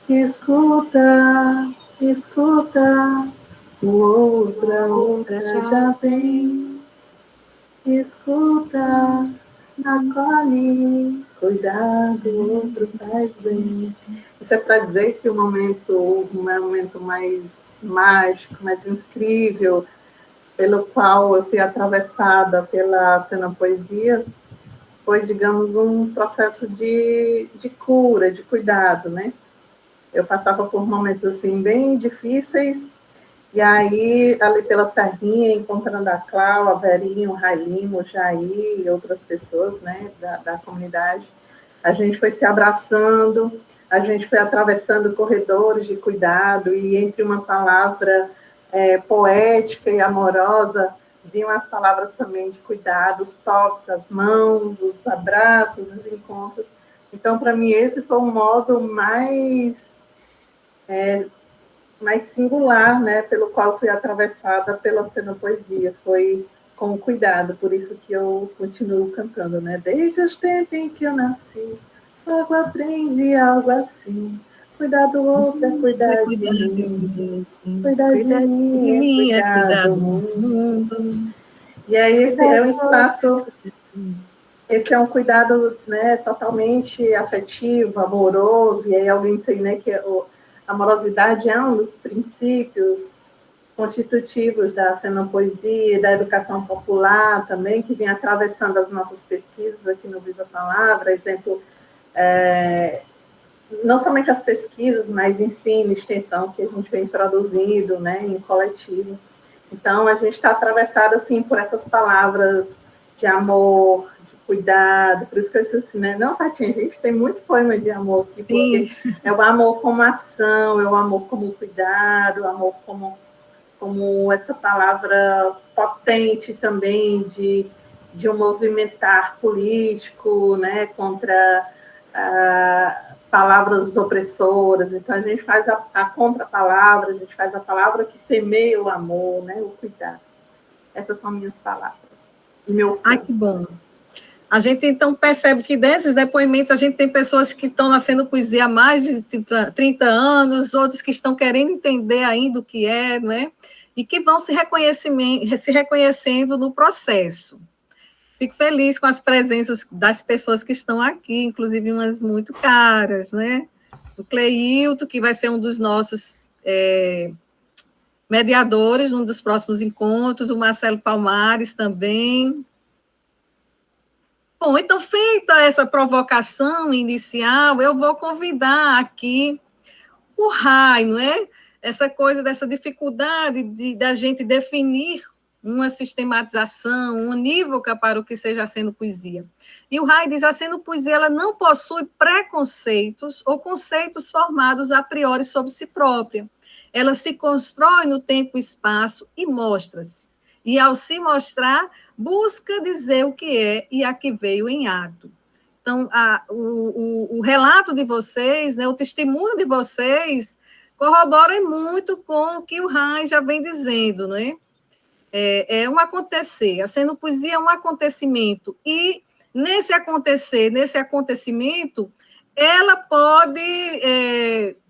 Escuta, escuta, outra já vem. Escuta, acolhe, cuidado, outro faz bem. Isso é para dizer que o momento mais mágico, mais incrível, pelo qual eu fui atravessada pela Cenopoesia, foi, digamos, um processo de cura, de cuidado, né? Eu passava por momentos, assim, bem difíceis, e aí, ali pela Serrinha, encontrando a Clau, a Verinha, o Railimo, o Jair e outras pessoas, né, da comunidade, a gente foi se abraçando, a gente foi atravessando corredores de cuidado, e entre uma palavra poética e amorosa, vinham as palavras também de cuidado, os toques, as mãos, os abraços, os encontros. Então, para mim, esse foi um modo mais singular, né, pelo qual fui atravessada pela Cenopoesia, foi com cuidado, por isso que eu continuo cantando, né, desde os tempos em que eu nasci, logo aprendi algo assim, cuidar do outro é cuidar de mim, cuidar de mim é cuidar do mundo. E aí esse é um espaço, esse é um cuidado, né, totalmente afetivo, amoroso, e aí alguém disse, né, que a amorosidade é um dos princípios constitutivos da Cenopoesia, da educação popular também, que vem atravessando as nossas pesquisas aqui no Viva a Palavra, exemplo, não somente as pesquisas, mas ensino, extensão que a gente vem produzindo, né, em coletivo. Então, a gente está atravessado, assim, por essas palavras de amor, de cuidado, por isso que eu disse assim, né, não, Fatinha, a gente tem muito poema de amor aqui, porque é o amor como ação, é o amor como cuidado, o amor como essa palavra potente também de um movimentar político, né, contra palavras opressoras. Então, a gente faz a contra-palavra, a gente faz a palavra que semeia o amor, né, o cuidado. Essas são minhas palavras. Ai, que bom. A gente, então, percebe que desses depoimentos a gente tem pessoas que estão nascendo poesia há mais de 30 anos, outros que estão querendo entender ainda o que é, não é? E que vão se reconhecendo no processo. Fico feliz com as presenças das pessoas que estão aqui, inclusive umas muito caras, né? O Cleilton, que vai ser um dos nossos mediadores num dos próximos encontros, o Marcelo Palmares também. Bom, então, feita essa provocação inicial, eu vou convidar aqui o Rai, não é? Essa coisa dessa dificuldade da gente definir uma sistematização unívoca para o que seja sendo poesia. E o Rai diz, a sendo poesia, ela não possui preconceitos ou conceitos formados a priori sobre si própria. Ela se constrói no tempo e espaço e mostra-se. E, ao se mostrar, busca dizer o que é e a que veio em ato. Então, o relato de vocês, né, o testemunho de vocês, corrobora muito com o que o Rai já vem dizendo, não é? É um acontecer, a sendo poesia é um acontecimento, e nesse acontecimento, ela pode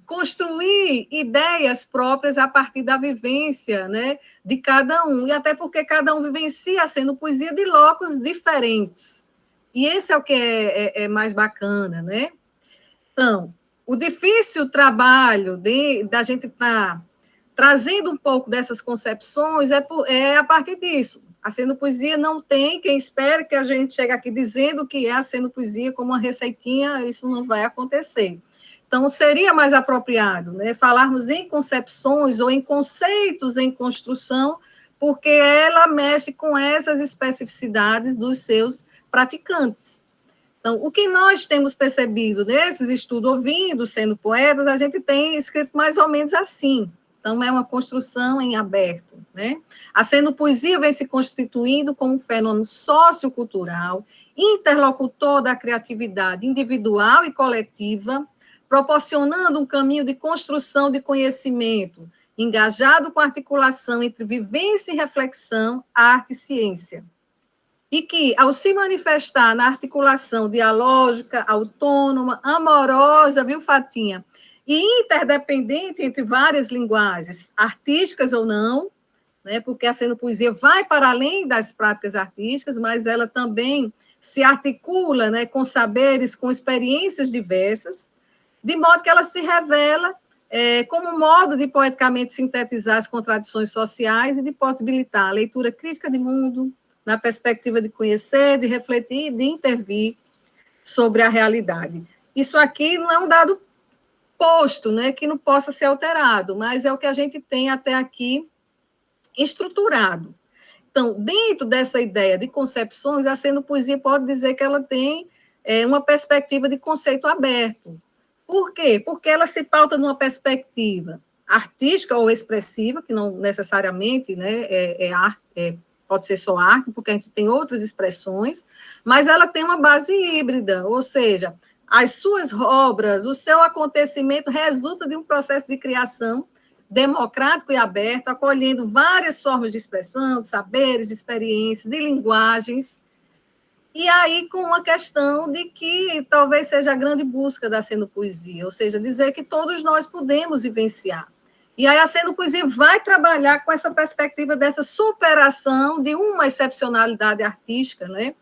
construir ideias próprias a partir da vivência, né, de cada um, e até porque cada um vivencia a sendo poesia de locos diferentes, e esse é o que é mais bacana, né? Então, o difícil trabalho da gente estar trazendo um pouco dessas concepções é a partir disso. A sendo poesia não tem quem espere que a gente chegue aqui dizendo que é a sendo poesia como uma receitinha, isso não vai acontecer. Então, seria mais apropriado, né, falarmos em concepções ou em conceitos em construção, porque ela mexe com essas especificidades dos seus praticantes. Então, o que nós temos percebido nesses estudos, ouvindo, sendo poetas, a gente tem escrito mais ou menos assim. Então, é uma construção em aberto, né? A sendo poesia vem se constituindo como um fenômeno sociocultural, interlocutor da criatividade individual e coletiva, proporcionando um caminho de construção de conhecimento, engajado com a articulação entre vivência e reflexão, arte e ciência. E que, ao se manifestar na articulação dialógica, autônoma, amorosa, viu, Fatinha? E interdependente entre várias linguagens, artísticas ou não, né, porque a sendo poesia vai para além das práticas artísticas, mas ela também se articula, né, com saberes, com experiências diversas, de modo que ela se revela como um modo de poeticamente sintetizar as contradições sociais e de possibilitar a leitura crítica de mundo, na perspectiva de conhecer, de refletir, de intervir sobre a realidade. Isso aqui não é um dado posto, né, que não possa ser alterado, mas é o que a gente tem até aqui estruturado. Então, dentro dessa ideia de concepções, a sendo poesia pode dizer que ela tem uma perspectiva de conceito aberto. Por quê? Porque ela se pauta numa perspectiva artística ou expressiva, que não necessariamente, né, pode ser só arte, porque a gente tem outras expressões, mas ela tem uma base híbrida, ou seja, as suas obras, o seu acontecimento resulta de um processo de criação democrático e aberto, acolhendo várias formas de expressão, de saberes, de experiências, de linguagens, e aí com uma questão de que talvez seja a grande busca da sendo poesia, ou seja, dizer que todos nós podemos vivenciar. E aí a sendo poesia vai trabalhar com essa perspectiva dessa superação de uma excepcionalidade artística, né?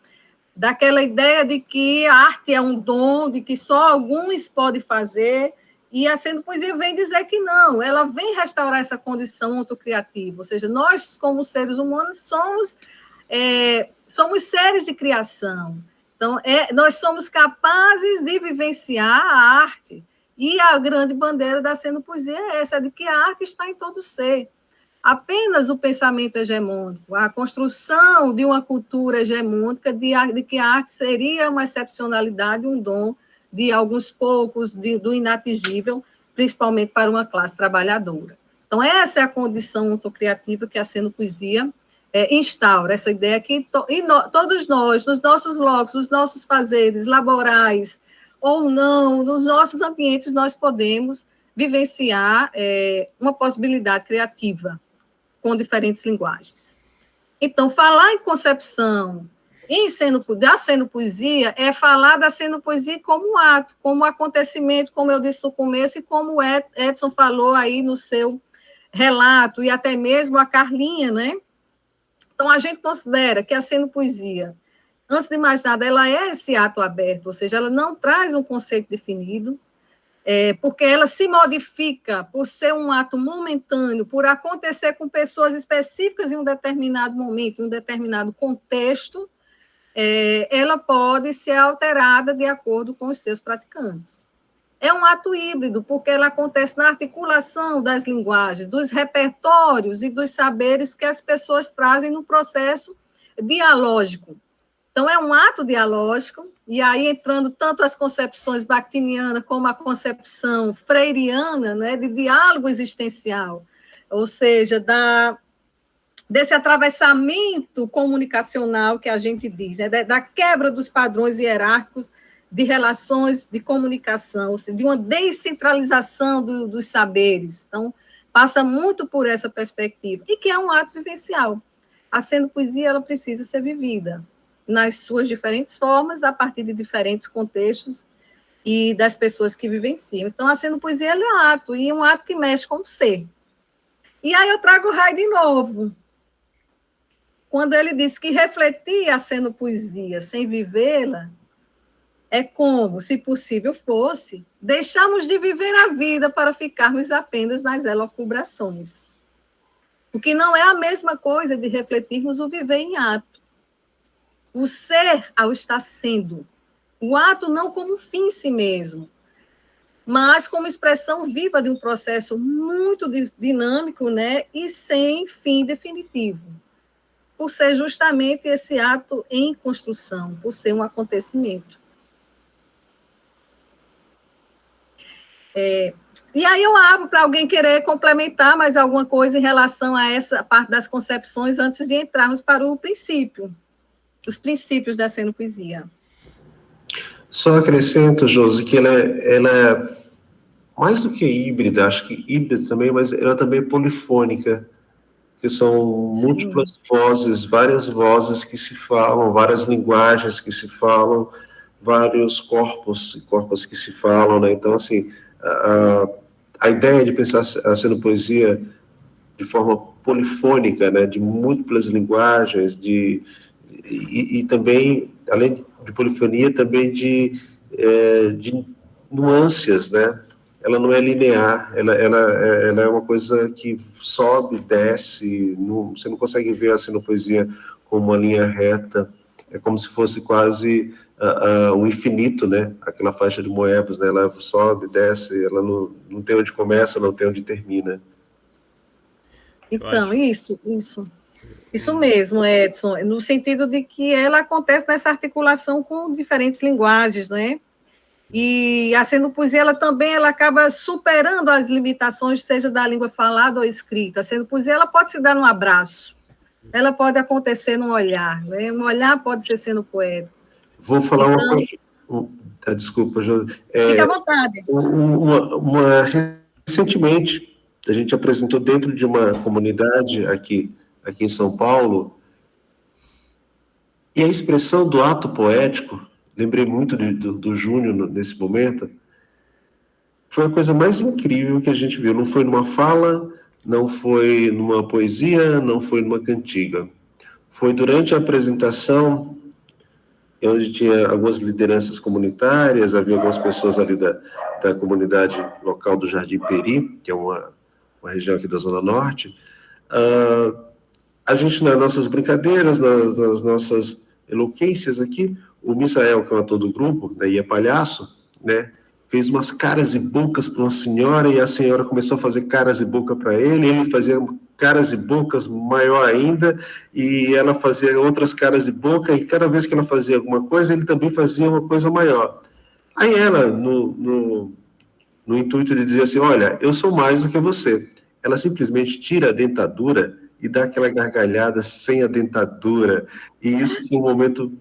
Daquela ideia de que a arte é um dom, de que só alguns podem fazer, e a sendo poesia vem dizer que não, ela vem restaurar essa condição autocriativa, ou seja, nós, como seres humanos, somos seres de criação, então, nós somos capazes de vivenciar a arte, E a grande bandeira da Senopoesia é essa, de que a arte está em todo ser. Apenas o pensamento hegemônico, a construção de uma cultura hegemônica de que a arte seria uma excepcionalidade, um dom de alguns poucos, do inatingível, principalmente para uma classe trabalhadora. Então, essa é a condição autocriativa que a Senopoesia instaura, essa ideia que todos nós, nos nossos locos, nos nossos fazeres laborais ou não, nos nossos ambientes, nós podemos vivenciar uma possibilidade criativa com diferentes linguagens. Então, falar em concepção da Senopoesia é falar da Senopoesia como ato, como acontecimento, como eu disse no começo, e como o Edson falou aí no seu relato, e até mesmo a Carlinha, né? Então, a gente considera que a Senopoesia, antes de mais nada, ela é esse ato aberto, ou seja, ela não traz um conceito definido, porque ela se modifica por ser um ato momentâneo, por acontecer com pessoas específicas em um determinado momento, em um determinado contexto, ela pode ser alterada de acordo com os seus praticantes. É um ato híbrido, porque ela acontece na articulação das linguagens, dos repertórios e dos saberes que as pessoas trazem no processo dialógico. Então, é um ato dialógico, e aí entrando tanto as concepções bakhtinianas como a concepção freiriana, né, de diálogo existencial, ou seja, desse atravessamento comunicacional que a gente diz, né, da quebra dos padrões hierárquicos de relações de comunicação, ou seja, de uma descentralização dos saberes. Então, passa muito por essa perspectiva, e que é um ato vivencial. A Senopoesia, ela precisa ser vivida nas suas diferentes formas, a partir de diferentes contextos e das pessoas que vivenciam. Então, a Senopoesia, ela é ato, e um ato que mexe com o ser. E aí eu trago o Rai de novo, quando ele diz que refletir a Senopoesia sem vivê-la é como, se possível fosse, deixarmos de viver a vida para ficarmos apenas nas elucubrações. O que não é a mesma coisa de refletirmos o viver em ato. O ser ao estar sendo. O ato não como fim em si mesmo, mas como expressão viva de um processo muito dinâmico, né, e sem fim definitivo. Por ser justamente esse ato em construção, por ser um acontecimento. E aí eu abro para alguém querer complementar mais alguma coisa em relação a essa parte das concepções, antes de entrarmos para o princípio, os princípios da Senopoesia. Só acrescento, Josi, que ela é mais do que híbrida, acho que híbrida também, mas ela também é polifônica, que são múltiplas vozes, várias vozes que se falam, várias linguagens que se falam, vários corpos que se falam, né? Então, assim, a ideia de pensar a Senopoesia de forma polifônica, né, de múltiplas linguagens, e também, além de polifonia, também de nuances, né? Ela não é linear, ela é uma coisa que sobe, desce, você não consegue ver a Senopoesia como uma linha reta, é como se fosse quase o infinito, né? Aquela faixa de Moebius, né? Ela sobe, desce, ela não tem onde começa, não tem onde termina. Então, isso mesmo, Edson, no sentido de que ela acontece nessa articulação com diferentes linguagens, né? E a Senopoesia, ela acaba superando as limitações, seja da língua falada ou escrita. A Senopoesia, ela pode se dar num abraço, ela pode acontecer num olhar, né? Um olhar pode ser senopoético. Vou falar uma coisa. Desculpa, José. Fica à vontade. Recentemente, a gente apresentou dentro de uma comunidade aqui em São Paulo, e a expressão do ato poético, lembrei muito do Júnior nesse momento, foi a coisa mais incrível que a gente viu. Não foi numa fala, não foi numa poesia, não foi numa cantiga. Foi durante a apresentação, onde tinha algumas lideranças comunitárias, havia algumas pessoas ali da comunidade local do Jardim Peri, que é uma região aqui da Zona Norte. A gente, nas nossas brincadeiras, nas nossas eloquências aqui, o Misael, que é o ator do grupo, né, e é palhaço, né, fez umas caras e bocas para uma senhora, e a senhora começou a fazer caras e boca para ele fazia caras e bocas maior ainda, e ela fazia outras caras e boca, e cada vez que ela fazia alguma coisa, ele também fazia uma coisa maior. Aí ela, no intuito de dizer assim, olha, eu sou mais do que você, ela simplesmente tira a dentadura e dá aquela gargalhada sem a dentadura, e isso foi um momento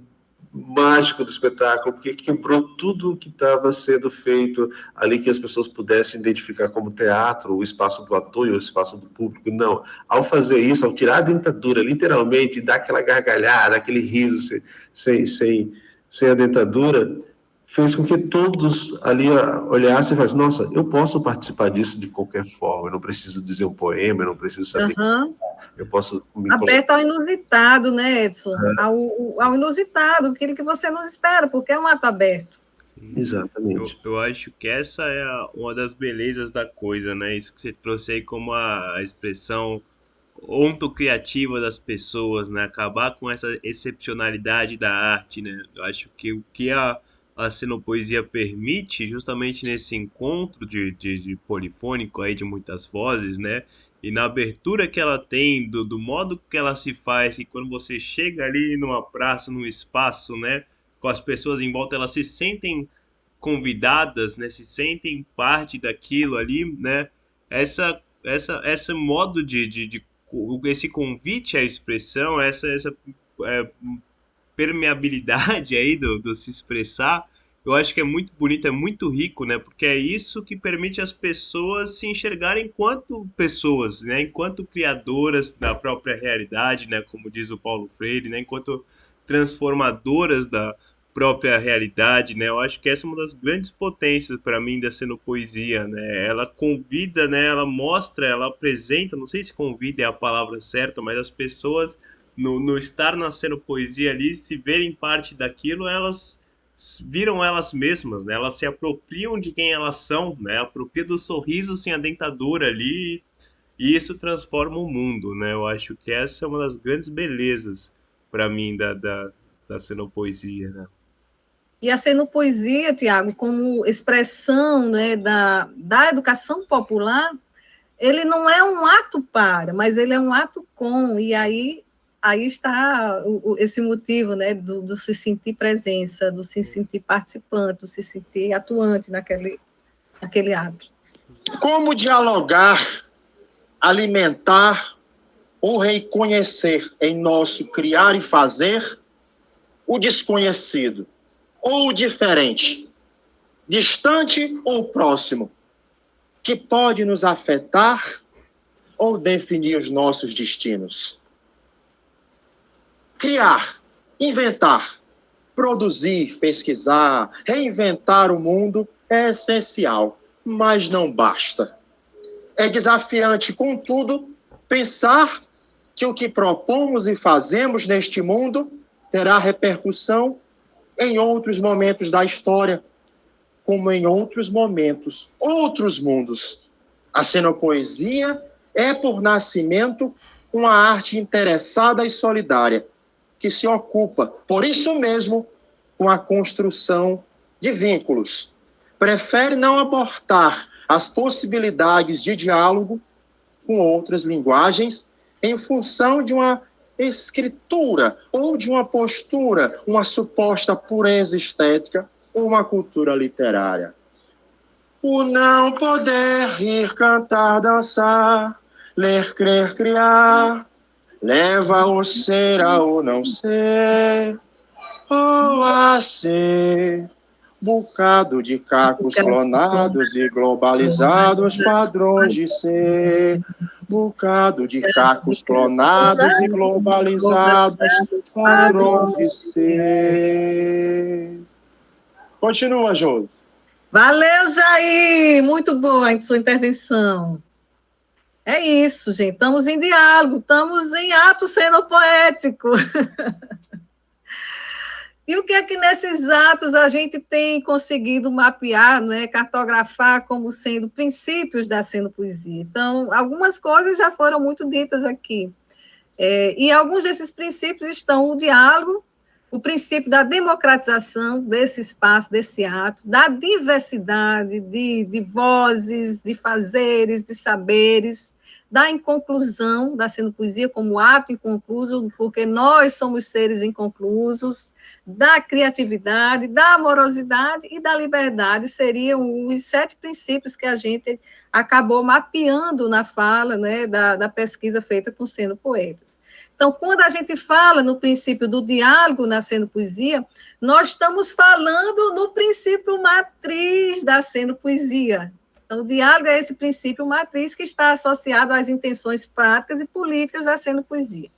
mágico do espetáculo, porque quebrou tudo que estava sendo feito ali, que as pessoas pudessem identificar como teatro, o espaço do ator e o espaço do público. Não, ao fazer isso, ao tirar a dentadura, literalmente, dar aquela gargalhada, aquele riso sem a dentadura, fez com que todos ali olhassem e falassem, nossa, eu posso participar disso de qualquer forma, eu não preciso dizer um poema, eu não preciso saber... Eu posso aberto ao inusitado, né, Edson? Ao inusitado, aquilo que você não espera, porque é um ato aberto. Exatamente. Eu acho que essa é uma das belezas da coisa, né? Isso que você trouxe aí como a expressão ontocriativa das pessoas, né? Acabar com essa excepcionalidade da arte, né? Eu acho que o que a cenopoesia permite, justamente nesse encontro de polifônico aí, de muitas vozes, né? E na abertura que ela tem, do modo que ela se faz, e quando você chega ali numa praça, num espaço, né, com as pessoas em volta, elas se sentem convidadas, né, se sentem parte daquilo ali, né, esse modo esse convite à expressão, essa permeabilidade aí do se expressar, eu acho que é muito bonito, é muito rico, né? Porque é isso que permite as pessoas se enxergarem enquanto pessoas, né? Enquanto criadoras da própria realidade, né? Como diz o Paulo Freire, né? Enquanto transformadoras da própria realidade, né? Eu acho que essa é uma das grandes potências para mim da cenopoesia, né? Ela convida, né? Ela mostra, ela apresenta, não sei se convida é a palavra certa, mas as pessoas no estar na cenopoesia ali, se verem parte daquilo, elas viram elas mesmas, né? Elas se apropriam de quem elas são, né? Apropriam do sorriso sem a dentadura ali, e isso transforma o mundo, né? Eu acho que essa é uma das grandes belezas para mim da cenopoesia, né? E a cenopoesia, Tiago, como expressão, né, da educação popular, ele não é um ato para, mas ele é um ato com, e aí está esse motivo, né, do se sentir presença, do se sentir participante, do se sentir atuante naquele ato. Como dialogar, alimentar ou reconhecer em nosso criar e fazer o desconhecido ou o diferente, distante ou próximo, que pode nos afetar ou definir os nossos destinos. Criar, inventar, produzir, pesquisar, reinventar o mundo é essencial, mas não basta. É desafiante, contudo, pensar que o que propomos e fazemos neste mundo terá repercussão em outros momentos da história, como em outros momentos, outros mundos. A cenopoesia é, por nascimento, uma arte interessada e solidária, que se ocupa, por isso mesmo, com a construção de vínculos. Prefere não abortar as possibilidades de diálogo com outras linguagens em função de uma escritura ou de uma postura, uma suposta pureza estética ou uma cultura literária. O não poder rir, cantar, dançar, ler, crer, criar, leva ao ser ao não ser, ou a ser, bocado de cacos clonados e globalizados, padrões de ser, bocado de cacos clonados e globalizados, padrões de ser. Continua, Josi. Valeu, Jair! Muito boa a sua intervenção. É isso, gente. Estamos em diálogo, estamos em ato cenopoético. E o que é que nesses atos a gente tem conseguido mapear, né, cartografar como sendo princípios da cenopoesia? Então, algumas coisas já foram muito ditas aqui. E alguns desses princípios estão o diálogo, o princípio da democratização desse espaço, desse ato, da diversidade de vozes, de fazeres, de saberes, da inconclusão da Cenopoesia como ato inconcluso, porque nós somos seres inconclusos, da criatividade, da amorosidade e da liberdade, seriam os 7 princípios que a gente acabou mapeando na fala, né, da pesquisa feita com Cenopoetas. Então, quando a gente fala no princípio do diálogo na Cenopoesia, nós estamos falando no princípio matriz da Cenopoesia. Então, o diálogo é esse princípio matriz que está associado às intenções práticas e políticas da Cenopoesia.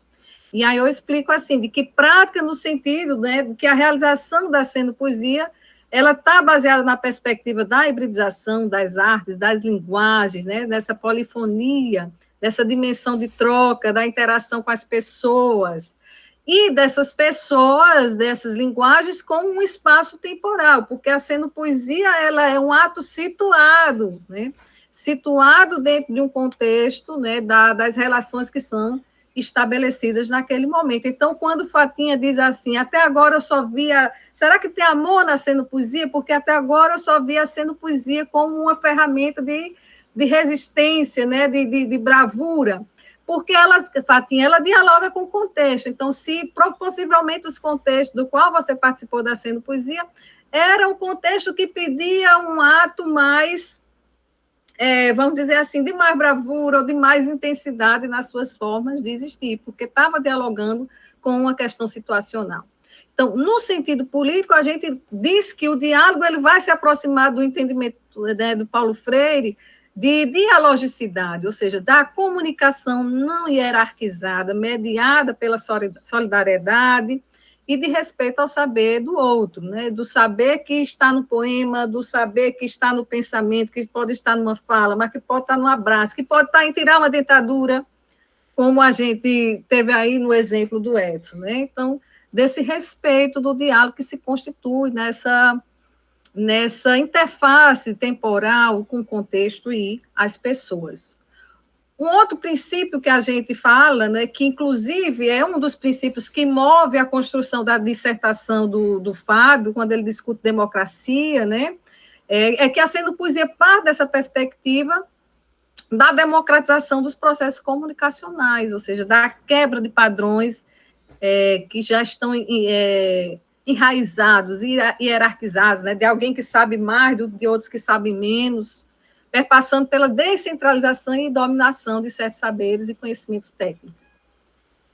E aí eu explico assim, de que prática no sentido, né, de que a realização da Cenopoesia, ela está baseada na perspectiva da hibridização das artes, das linguagens, né, dessa polifonia, dessa dimensão de troca, da interação com as pessoas, e dessas pessoas, dessas linguagens, como um espaço temporal, porque a Cenopoesia, ela é um ato situado, né, situado dentro de um contexto, né, das relações que são estabelecidas naquele momento. Então, quando Fatinha diz assim, até agora eu só via... Será que tem amor na Cenopoesia? Porque até agora eu só via a Cenopoesia como uma ferramenta de resistência, né, de bravura, porque Fatinha, ela dialoga com o contexto. Então, se possivelmente os contextos do qual você participou da Cenopoesia era um contexto que pedia um ato mais, vamos dizer assim, de mais bravura ou de mais intensidade nas suas formas de existir, porque estava dialogando com uma questão situacional. Então, no sentido político, a gente diz que o diálogo ele vai se aproximar do entendimento, né, do Paulo Freire, de dialogicidade, ou seja, da comunicação não hierarquizada, mediada pela solidariedade e de respeito ao saber do outro, né? Do saber que está no poema, do saber que está no pensamento, que pode estar numa fala, mas que pode estar num abraço, que pode estar em tirar uma dentadura, como a gente teve aí no exemplo do Edson, né? Então, desse respeito do diálogo que se constitui nessa interface temporal com o contexto e as pessoas. Um outro princípio que a gente fala, né, que inclusive é um dos princípios que move a construção da dissertação do Fábio, quando ele discute democracia, né, é que a Cenopoesia parte dessa perspectiva da democratização dos processos comunicacionais, ou seja, da quebra de padrões que já estão enraizados, hierarquizados, né, de alguém que sabe mais do que outros que sabem menos, perpassando pela descentralização e dominação de certos saberes e conhecimentos técnicos.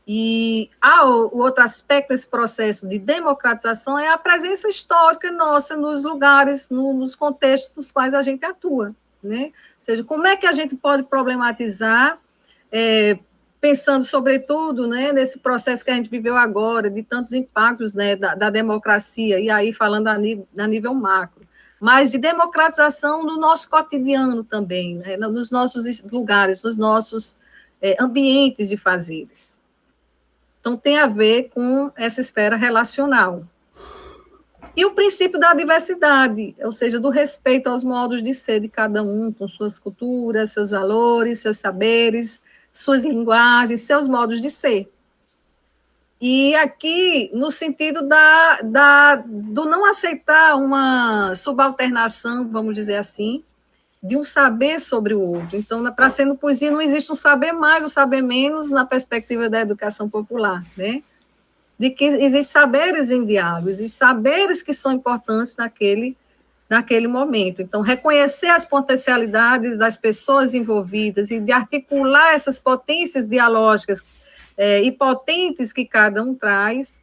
E o outro aspecto desse processo de democratização é a presença histórica nossa nos lugares, nos contextos nos quais a gente atua, né? Ou seja, como é que a gente pode problematizar, pensando, sobretudo, né, nesse processo que a gente viveu agora, de tantos impactos, né, da democracia, e aí falando a nível macro, mas de democratização no nosso cotidiano também, né, nos nossos lugares, nos nossos ambientes de fazeres. Então, tem a ver com essa esfera relacional. E o princípio da diversidade, ou seja, do respeito aos modos de ser de cada um, com suas culturas, seus valores, seus saberes, suas linguagens, seus modos de ser. E aqui, no sentido do não aceitar uma subalternação, vamos dizer assim, de um saber sobre o outro. Então, para a Cenopoesia não existe um saber mais, um saber menos na perspectiva da educação popular, né? De que existem saberes em diálogo, existem saberes que são importantes naquele momento. Então, reconhecer as potencialidades das pessoas envolvidas e de articular essas potências dialógicas e potentes que cada um traz,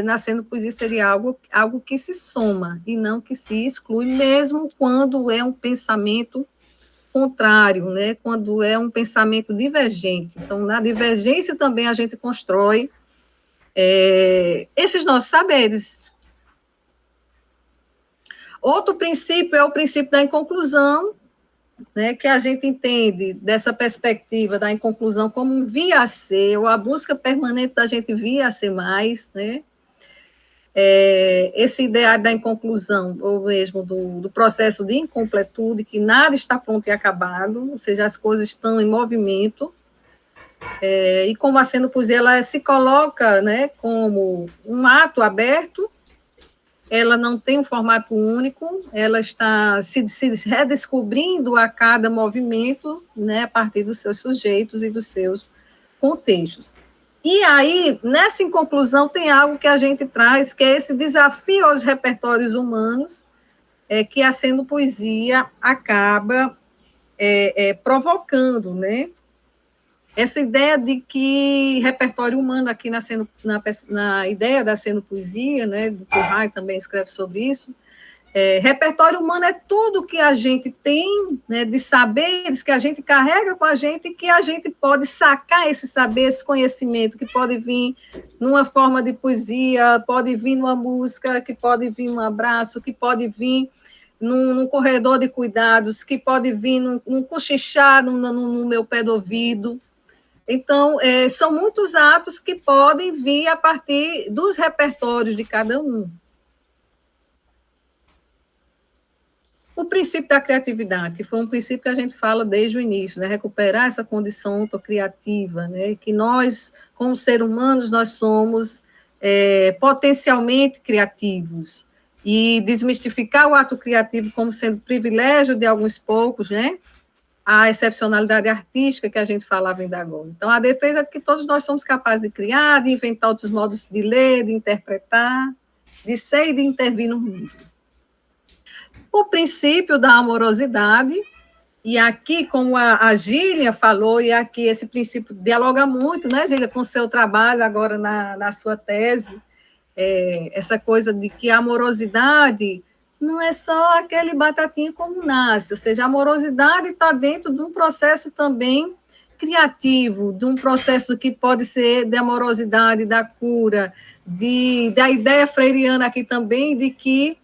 na Cenopoesia seria algo que se soma e não que se exclui, mesmo quando é um pensamento contrário, né? Quando é um pensamento divergente. Então, na divergência também a gente constrói esses nossos saberes. Outro princípio é o princípio da inconclusão, né, que a gente entende dessa perspectiva da inconclusão como um vir a ser, ou a busca permanente da gente vir a ser mais, né? Esse ideário da inconclusão, ou mesmo do processo de incompletude, que nada está pronto e acabado, ou seja, as coisas estão em movimento, E como a Sendo Poesia, ela se coloca, né, como um ato aberto, ela não tem um formato único, ela está se redescobrindo a cada movimento, né, a partir dos seus sujeitos e dos seus contextos. E aí, nessa conclusão, tem algo que a gente traz, que é esse desafio aos repertórios humanos, que a Sendo Poesia acaba provocando, né? Essa ideia de que repertório humano, aqui na ideia da Sendo Poesia, né, do Rai também escreve sobre isso, repertório humano é tudo que a gente tem, né, de saberes que a gente carrega com a gente, que a gente pode sacar esse saber, esse conhecimento, que pode vir numa forma de poesia, pode vir numa música, que pode vir num abraço, que pode vir num corredor de cuidados, que pode vir num cochichar no meu pé do ouvido. Então, são muitos atos que podem vir a partir dos repertórios de cada um. O princípio da criatividade, que foi um princípio que a gente fala desde o início, né? Recuperar essa condição autocriativa, né? Que nós, como seres humanos, nós somos potencialmente criativos, e desmistificar o ato criativo como sendo privilégio de alguns poucos, né? A excepcionalidade artística que a gente falava ainda agora. Então, a defesa é de que todos nós somos capazes de criar, de inventar outros modos de ler, de interpretar, de ser e de intervir no mundo. O princípio da amorosidade, e aqui, como a Gília falou, e aqui esse princípio dialoga muito, né, Gília, com o seu trabalho agora na sua tese, essa coisa de que a amorosidade não é só aquele batatinho como nasce, ou seja, a amorosidade está dentro de um processo também criativo, de um processo que pode ser de amorosidade, da cura, da ideia freiriana aqui também, de que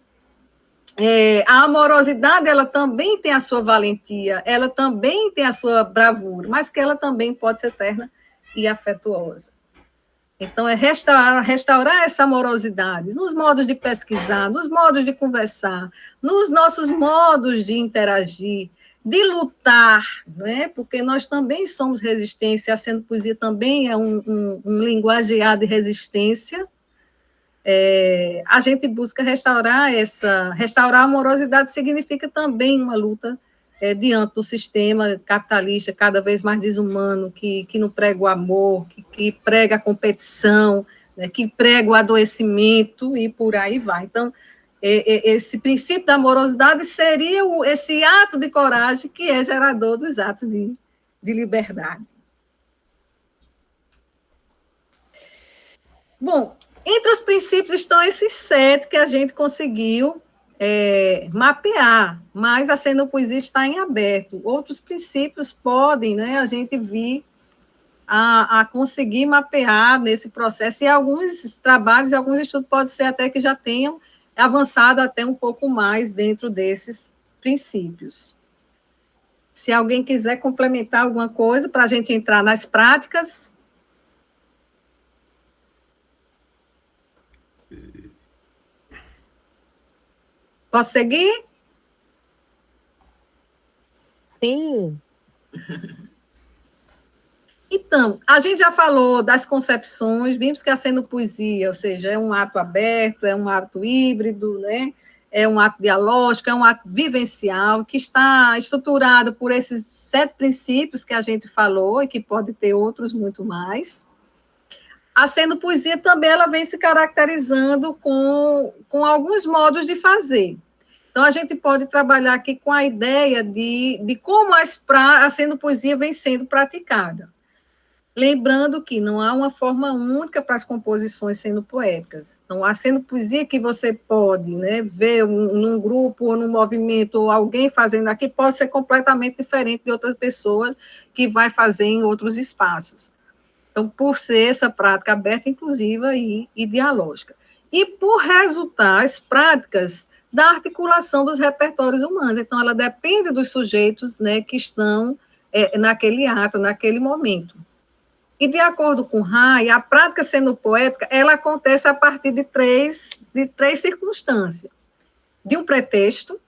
a amorosidade, ela também tem a sua valentia, ela também tem a sua bravura, mas que ela também pode ser terna e afetuosa. Então, é restaurar essa amorosidade nos modos de pesquisar, nos modos de conversar, nos nossos modos de interagir, de lutar, né? Porque nós também somos resistência, a Sendo Poesia também é um linguagear de resistência. A gente busca restaurar a amorosidade significa também uma luta diante do sistema capitalista cada vez mais desumano, que não prega o amor, que prega a competição, né, que prega o adoecimento e por aí vai. Então, esse princípio da amorosidade seria esse ato de coragem que é gerador dos atos de liberdade. Bom, entre os princípios estão esses 7 que a gente conseguiu mapear, mas a Sendo Poesia está em aberto. Outros princípios podem, né, a gente vir a conseguir mapear nesse processo, e alguns trabalhos, alguns estudos pode ser até que já tenham avançado até um pouco mais dentro desses princípios. Se alguém quiser complementar alguma coisa para a gente entrar nas práticas. Posso seguir? Sim. Então, a gente já falou das concepções, vimos que a Sendo Poesia, ou seja, é um ato aberto, é um ato híbrido, né? É um ato dialógico, é um ato vivencial, que está estruturado por esses 7 princípios que a gente falou, e que pode ter outros muito mais. A Sendo Poesia também ela vem se caracterizando com alguns modos de fazer. Então, a gente pode trabalhar aqui com a ideia de como a Sendo Poesia vem sendo praticada. Lembrando que não há uma forma única para as composições sendo poéticas. Então, a Sendo Poesia que você pode, né, ver num grupo ou num movimento, ou alguém fazendo aqui, pode ser completamente diferente de outras pessoas que vai fazer em outros espaços. Então, por ser essa prática aberta, inclusiva e dialógica. E por resultar as práticas da articulação dos repertórios humanos. Então, ela depende dos sujeitos, né, que estão naquele ato, naquele momento. E, de acordo com Rai, a prática sendo poética, ela acontece a partir de três circunstâncias. De um pretexto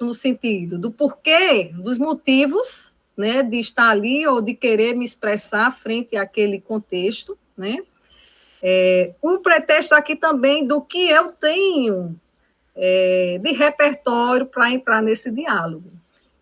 no sentido do porquê, dos motivos, né, de estar ali ou de querer me expressar frente àquele contexto, né? O pretexto aqui também do que eu tenho de repertório para entrar nesse diálogo.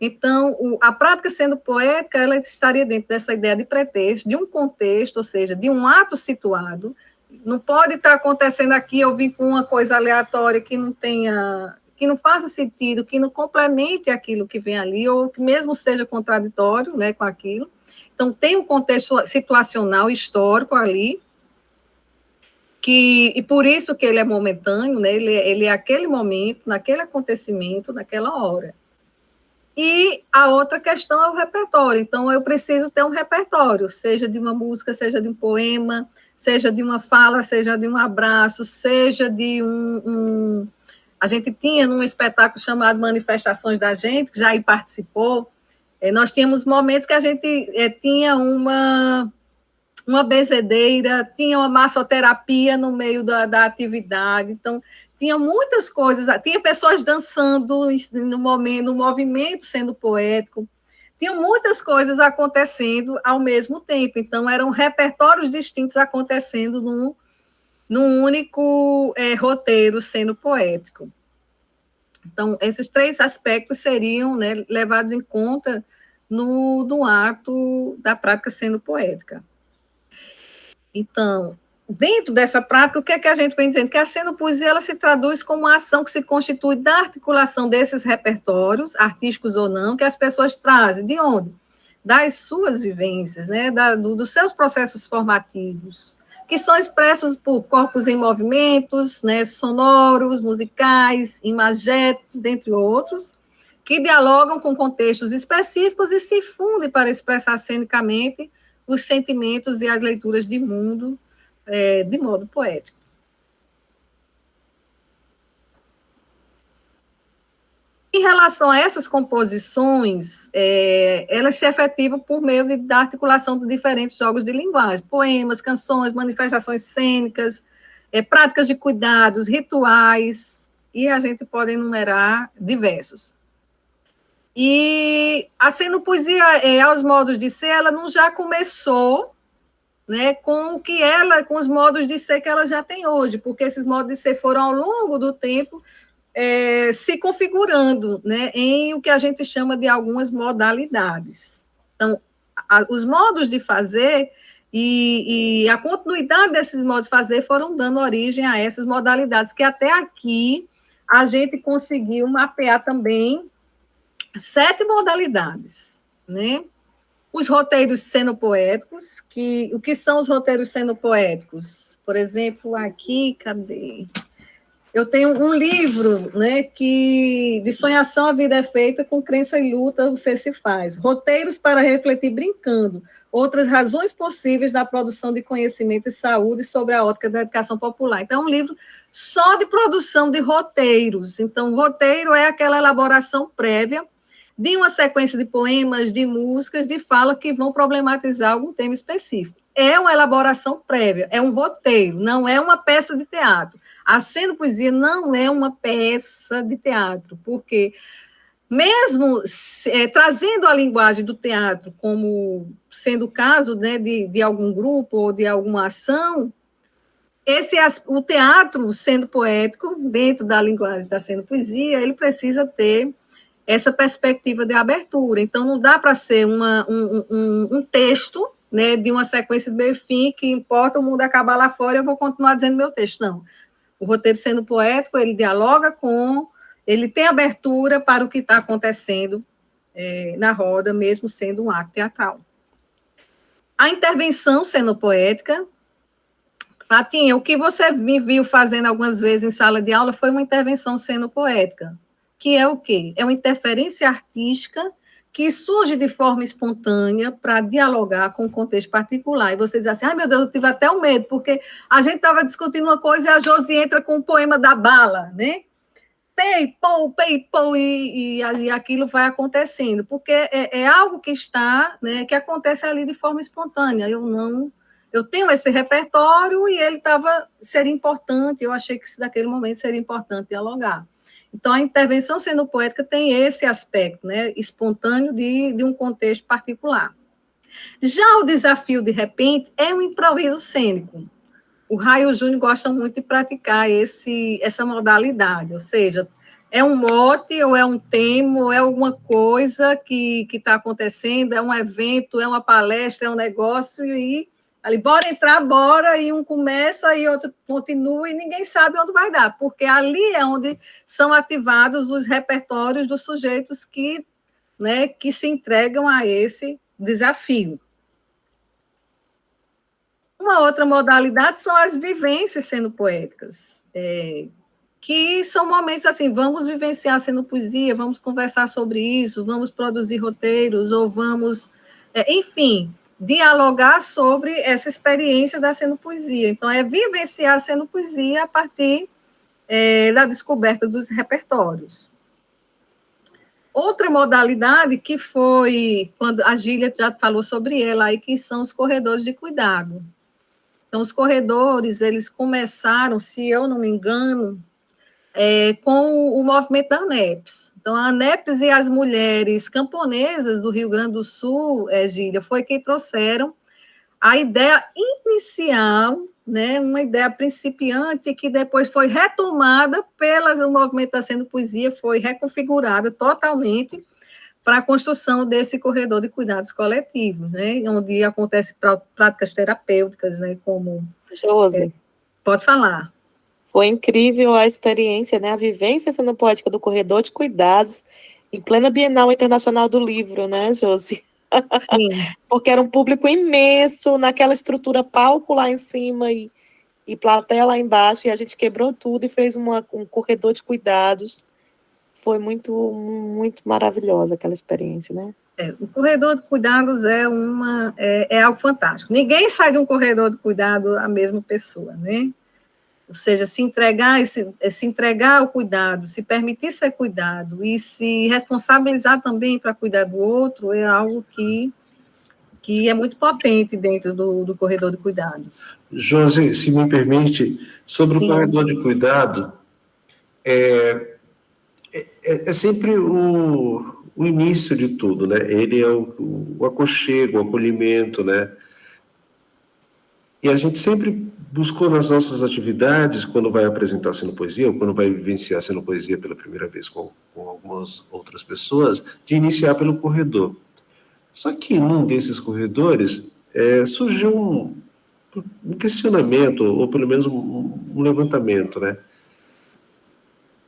Então, a prática sendo poética, ela estaria dentro dessa ideia de pretexto, de um contexto, ou seja, de um ato situado. Não pode estar acontecendo aqui, eu vim com uma coisa aleatória que não faça sentido, que não complemente aquilo que vem ali, ou que mesmo seja contraditório, né, com aquilo. Então, tem um contexto situacional, histórico ali, e por isso que ele é momentâneo, né, ele é aquele momento, naquele acontecimento, naquela hora. E a outra questão é o repertório. Então, eu preciso ter um repertório, seja de uma música, seja de um poema, seja de uma fala, seja de um abraço, seja de A gente tinha num espetáculo chamado Manifestações da Gente, que já aí participou, nós tínhamos momentos que a gente tinha uma benzedeira, tinha uma massoterapia no meio da atividade, então tinha muitas coisas, tinha pessoas dançando no movimento sendo poético, tinha muitas coisas acontecendo ao mesmo tempo, então eram repertórios distintos acontecendo num único roteiro sendo poético. Então, esses 3 aspectos seriam, né, levados em conta no ato da prática sendo poética. Então, dentro dessa prática, o que é que a gente vem dizendo? Que a cenopoesia, ela se traduz como uma ação que se constitui da articulação desses repertórios, artísticos ou não, que as pessoas trazem. De onde? Das suas vivências, né? Dos seus processos formativos, que são expressos por corpos em movimentos, né? Sonoros, musicais, imagéticos, dentre outros, que dialogam com contextos específicos e se fundem para expressar cenicamente os sentimentos e as leituras de mundo de modo poético. Em relação a essas composições, elas se efetivam por meio da articulação de diferentes jogos de linguagem, poemas, canções, manifestações cênicas, práticas de cuidados, rituais, e a gente pode enumerar diversos. E a cenopoesia, aos modos de ser, ela não já começou, né, com os modos de ser que ela já tem hoje, porque esses modos de ser foram, ao longo do tempo, se configurando, né, em o que a gente chama de algumas modalidades. Então, os modos de fazer e a continuidade desses modos de fazer foram dando origem a essas modalidades, que até aqui a gente conseguiu mapear também 7 modalidades, né? Os roteiros cenopoéticos, o que são os roteiros cenopoéticos? Por exemplo, aqui, cadê? Eu tenho um livro, né, de sonhação a vida é feita, com crença e luta você se faz. Roteiros para refletir brincando, outras razões possíveis da produção de conhecimento e saúde sobre a ótica da educação popular. Então, é um livro só de produção de roteiros. Então, o roteiro é aquela elaboração prévia de uma sequência de poemas, de músicas, de fala que vão problematizar algum tema específico. É uma elaboração prévia, é um roteiro, não é uma peça de teatro. A cenopoesia não é uma peça de teatro, porque mesmo trazendo a linguagem do teatro como sendo o caso, né, de algum grupo ou de alguma ação, o teatro sendo poético, dentro da linguagem da cenopoesia, ele precisa ter essa perspectiva de abertura. Então, não dá para ser um texto, né, de uma sequência de meio e fim, que importa o mundo acabar lá fora e eu vou continuar dizendo meu texto. Não. O roteiro sendo poético, ele dialoga ele tem abertura para o que está acontecendo na roda, mesmo sendo um ato teatral. A intervenção sendo poética, Fatinha, o que você me viu fazendo algumas vezes em sala de aula foi uma intervenção sendo poética, que é o quê? É uma interferência artística que surge de forma espontânea para dialogar com o contexto particular. E você diz assim, ai meu Deus, eu tive até um medo, porque a gente estava discutindo uma coisa e a Josi entra com o poema da bala, né? Pei, pou, e aquilo vai acontecendo, porque é algo que está, né, que acontece ali de forma espontânea. Eu tenho esse repertório e seria importante, eu achei que daquele momento seria importante dialogar. Então, a intervenção cenopoética tem esse aspecto, né, espontâneo de um contexto particular. Já o desafio, de repente, é um improviso cênico. O Raio Júnior gosta muito de praticar essa modalidade, ou seja, é um mote, ou é um tema, ou é alguma coisa que está acontecendo, é um evento, é uma palestra, é um negócio, e ali, bora entrar, bora, e um começa, e outro continua, e ninguém sabe onde vai dar, porque ali é onde são ativados os repertórios dos sujeitos que se entregam a esse desafio. Uma outra modalidade são as vivências cenopoéticas, que são momentos assim, vamos vivenciar a cenopoesia, vamos conversar sobre isso, vamos produzir roteiros, ou vamos, enfim, dialogar sobre essa experiência da cenopoesia. Então, é vivenciar a cenopoesia a partir da descoberta dos repertórios. Outra modalidade que foi, quando a Gília já falou sobre ela, aí, que são os corredores de cuidado. Então, os corredores, eles começaram, se eu não me engano, com o movimento da ANEPS. Então, a ANEPS e as mulheres camponesas do Rio Grande do Sul, Gília, foi quem trouxeram a ideia inicial, né, uma ideia principiante que depois foi retomada pelo movimento da cenopoesia, foi reconfigurada totalmente para a construção desse corredor de cuidados coletivos, né, onde acontecem práticas terapêuticas, né, como... Josi, pode falar. foi incrível a experiência, né, a vivência cenopoética do corredor de cuidados em plena Bienal Internacional do Livro, né, Josi? Sim. Porque era um público imenso, naquela estrutura palco lá em cima e plateia lá embaixo, e a gente quebrou tudo e fez um corredor de cuidados. Foi muito, muito maravilhosa aquela experiência, né? O corredor de cuidados é algo fantástico. Ninguém sai de um corredor de cuidado a mesma pessoa, né? Ou seja, se entregar ao cuidado, se permitir ser cuidado e se responsabilizar também para cuidar do outro é algo que é muito potente dentro do corredor de cuidados. Josi, se me permite, sobre Sim. O corredor de cuidado, é sempre o início de tudo, né? Ele é o aconchego, o acolhimento, né? E a gente sempre buscou nas nossas atividades, quando vai apresentar cenopoesia, ou quando vai vivenciar cenopoesia pela primeira vez com algumas outras pessoas, de iniciar pelo corredor. Só que num desses corredores surgiu um questionamento, ou pelo menos um levantamento, né?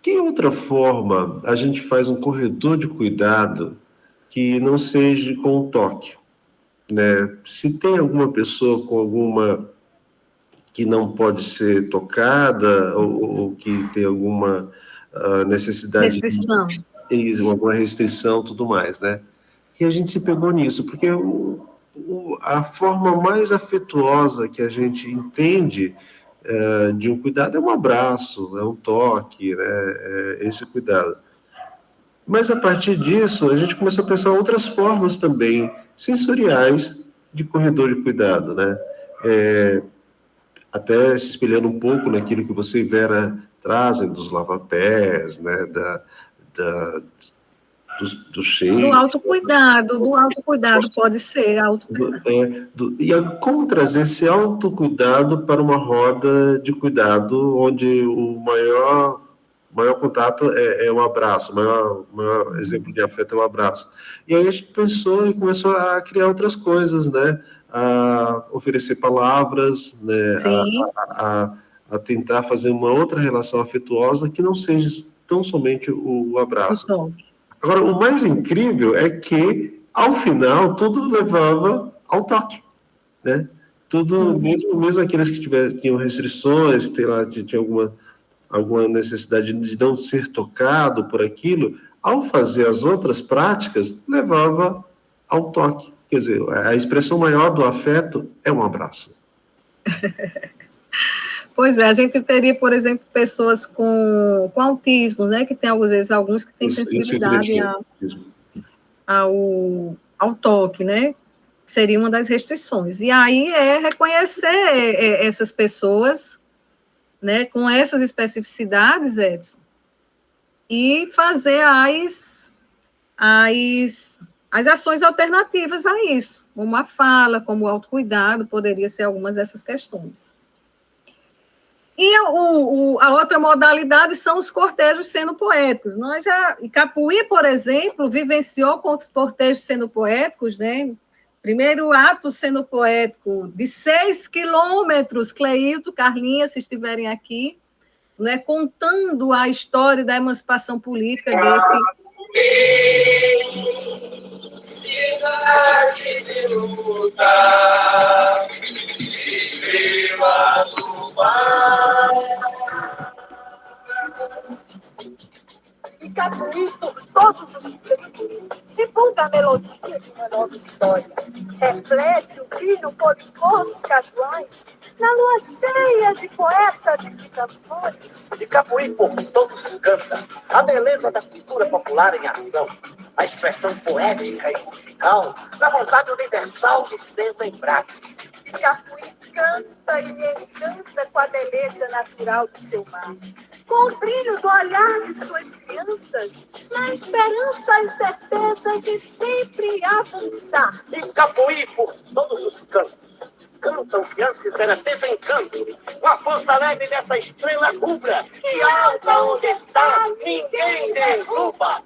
Que outra forma a gente faz um corredor de cuidado que não seja com um toque? Né? Se tem alguma pessoa com alguma que não pode ser tocada ou que tem alguma necessidade restrição, alguma restrição, tudo mais, né? E a gente se pegou nisso porque a forma mais afetuosa que a gente entende de um cuidado é um abraço, é um toque, né? Esse cuidado. Mas, a partir disso, a gente começou a pensar outras formas também sensoriais de corredor de cuidado, né? Até se espelhando um pouco naquilo que você e Vera trazem dos lavapés, né? Do cheiro. Do autocuidado pode ser autocuidado. E como trazer esse autocuidado para uma roda de cuidado onde o maior contato é o abraço, o maior exemplo de afeto é o abraço. E aí a gente pensou e começou a criar outras coisas, né? A oferecer palavras, né? A tentar fazer uma outra relação afetuosa que não seja tão somente o abraço. Agora, o mais incrível é que, ao final, tudo levava ao toque, né? Tudo, mesmo aqueles que tinham restrições, que tinha alguma necessidade de não ser tocado por aquilo, ao fazer as outras práticas, levava ao toque. Quer dizer, a expressão maior do afeto é um abraço. Pois é, a gente teria, por exemplo, pessoas com autismo, né, que tem alguns que têm sensibilidade ao toque, né, seria uma das restrições. E aí é reconhecer essas pessoas, né, com essas especificidades, Edson, e fazer as ações alternativas a isso, como a fala, como o autocuidado, poderia ser algumas dessas questões. E a outra modalidade são os cortejos sendo poéticos. Capuí, por exemplo, vivenciou cortejos sendo poéticos, né? Primeiro ato sendo poético de 6 quilômetros, Cleilton, Carlinha, se estiverem aqui, né, contando a história da emancipação política desse... De lutar, estrela do mar. E Capuí, por todos os tempos, divulga a melodia de uma nova história. Reflete o brilho polifor dos cajuães na lua cheia de poetas e de cantores. E Capuí, por todos canta a beleza da cultura popular em ação, a expressão poética e musical da vontade universal de ser lembrado. E Capuí canta e me encanta com a beleza natural do seu mar, com o brilho do olhar de suas crianças, na esperança e certeza de sempre avançar. E Capuí, por todos os cantos, cantam que antes era desencanto, com a força leve dessa estrela rubra, e alta onde está, ninguém derruba.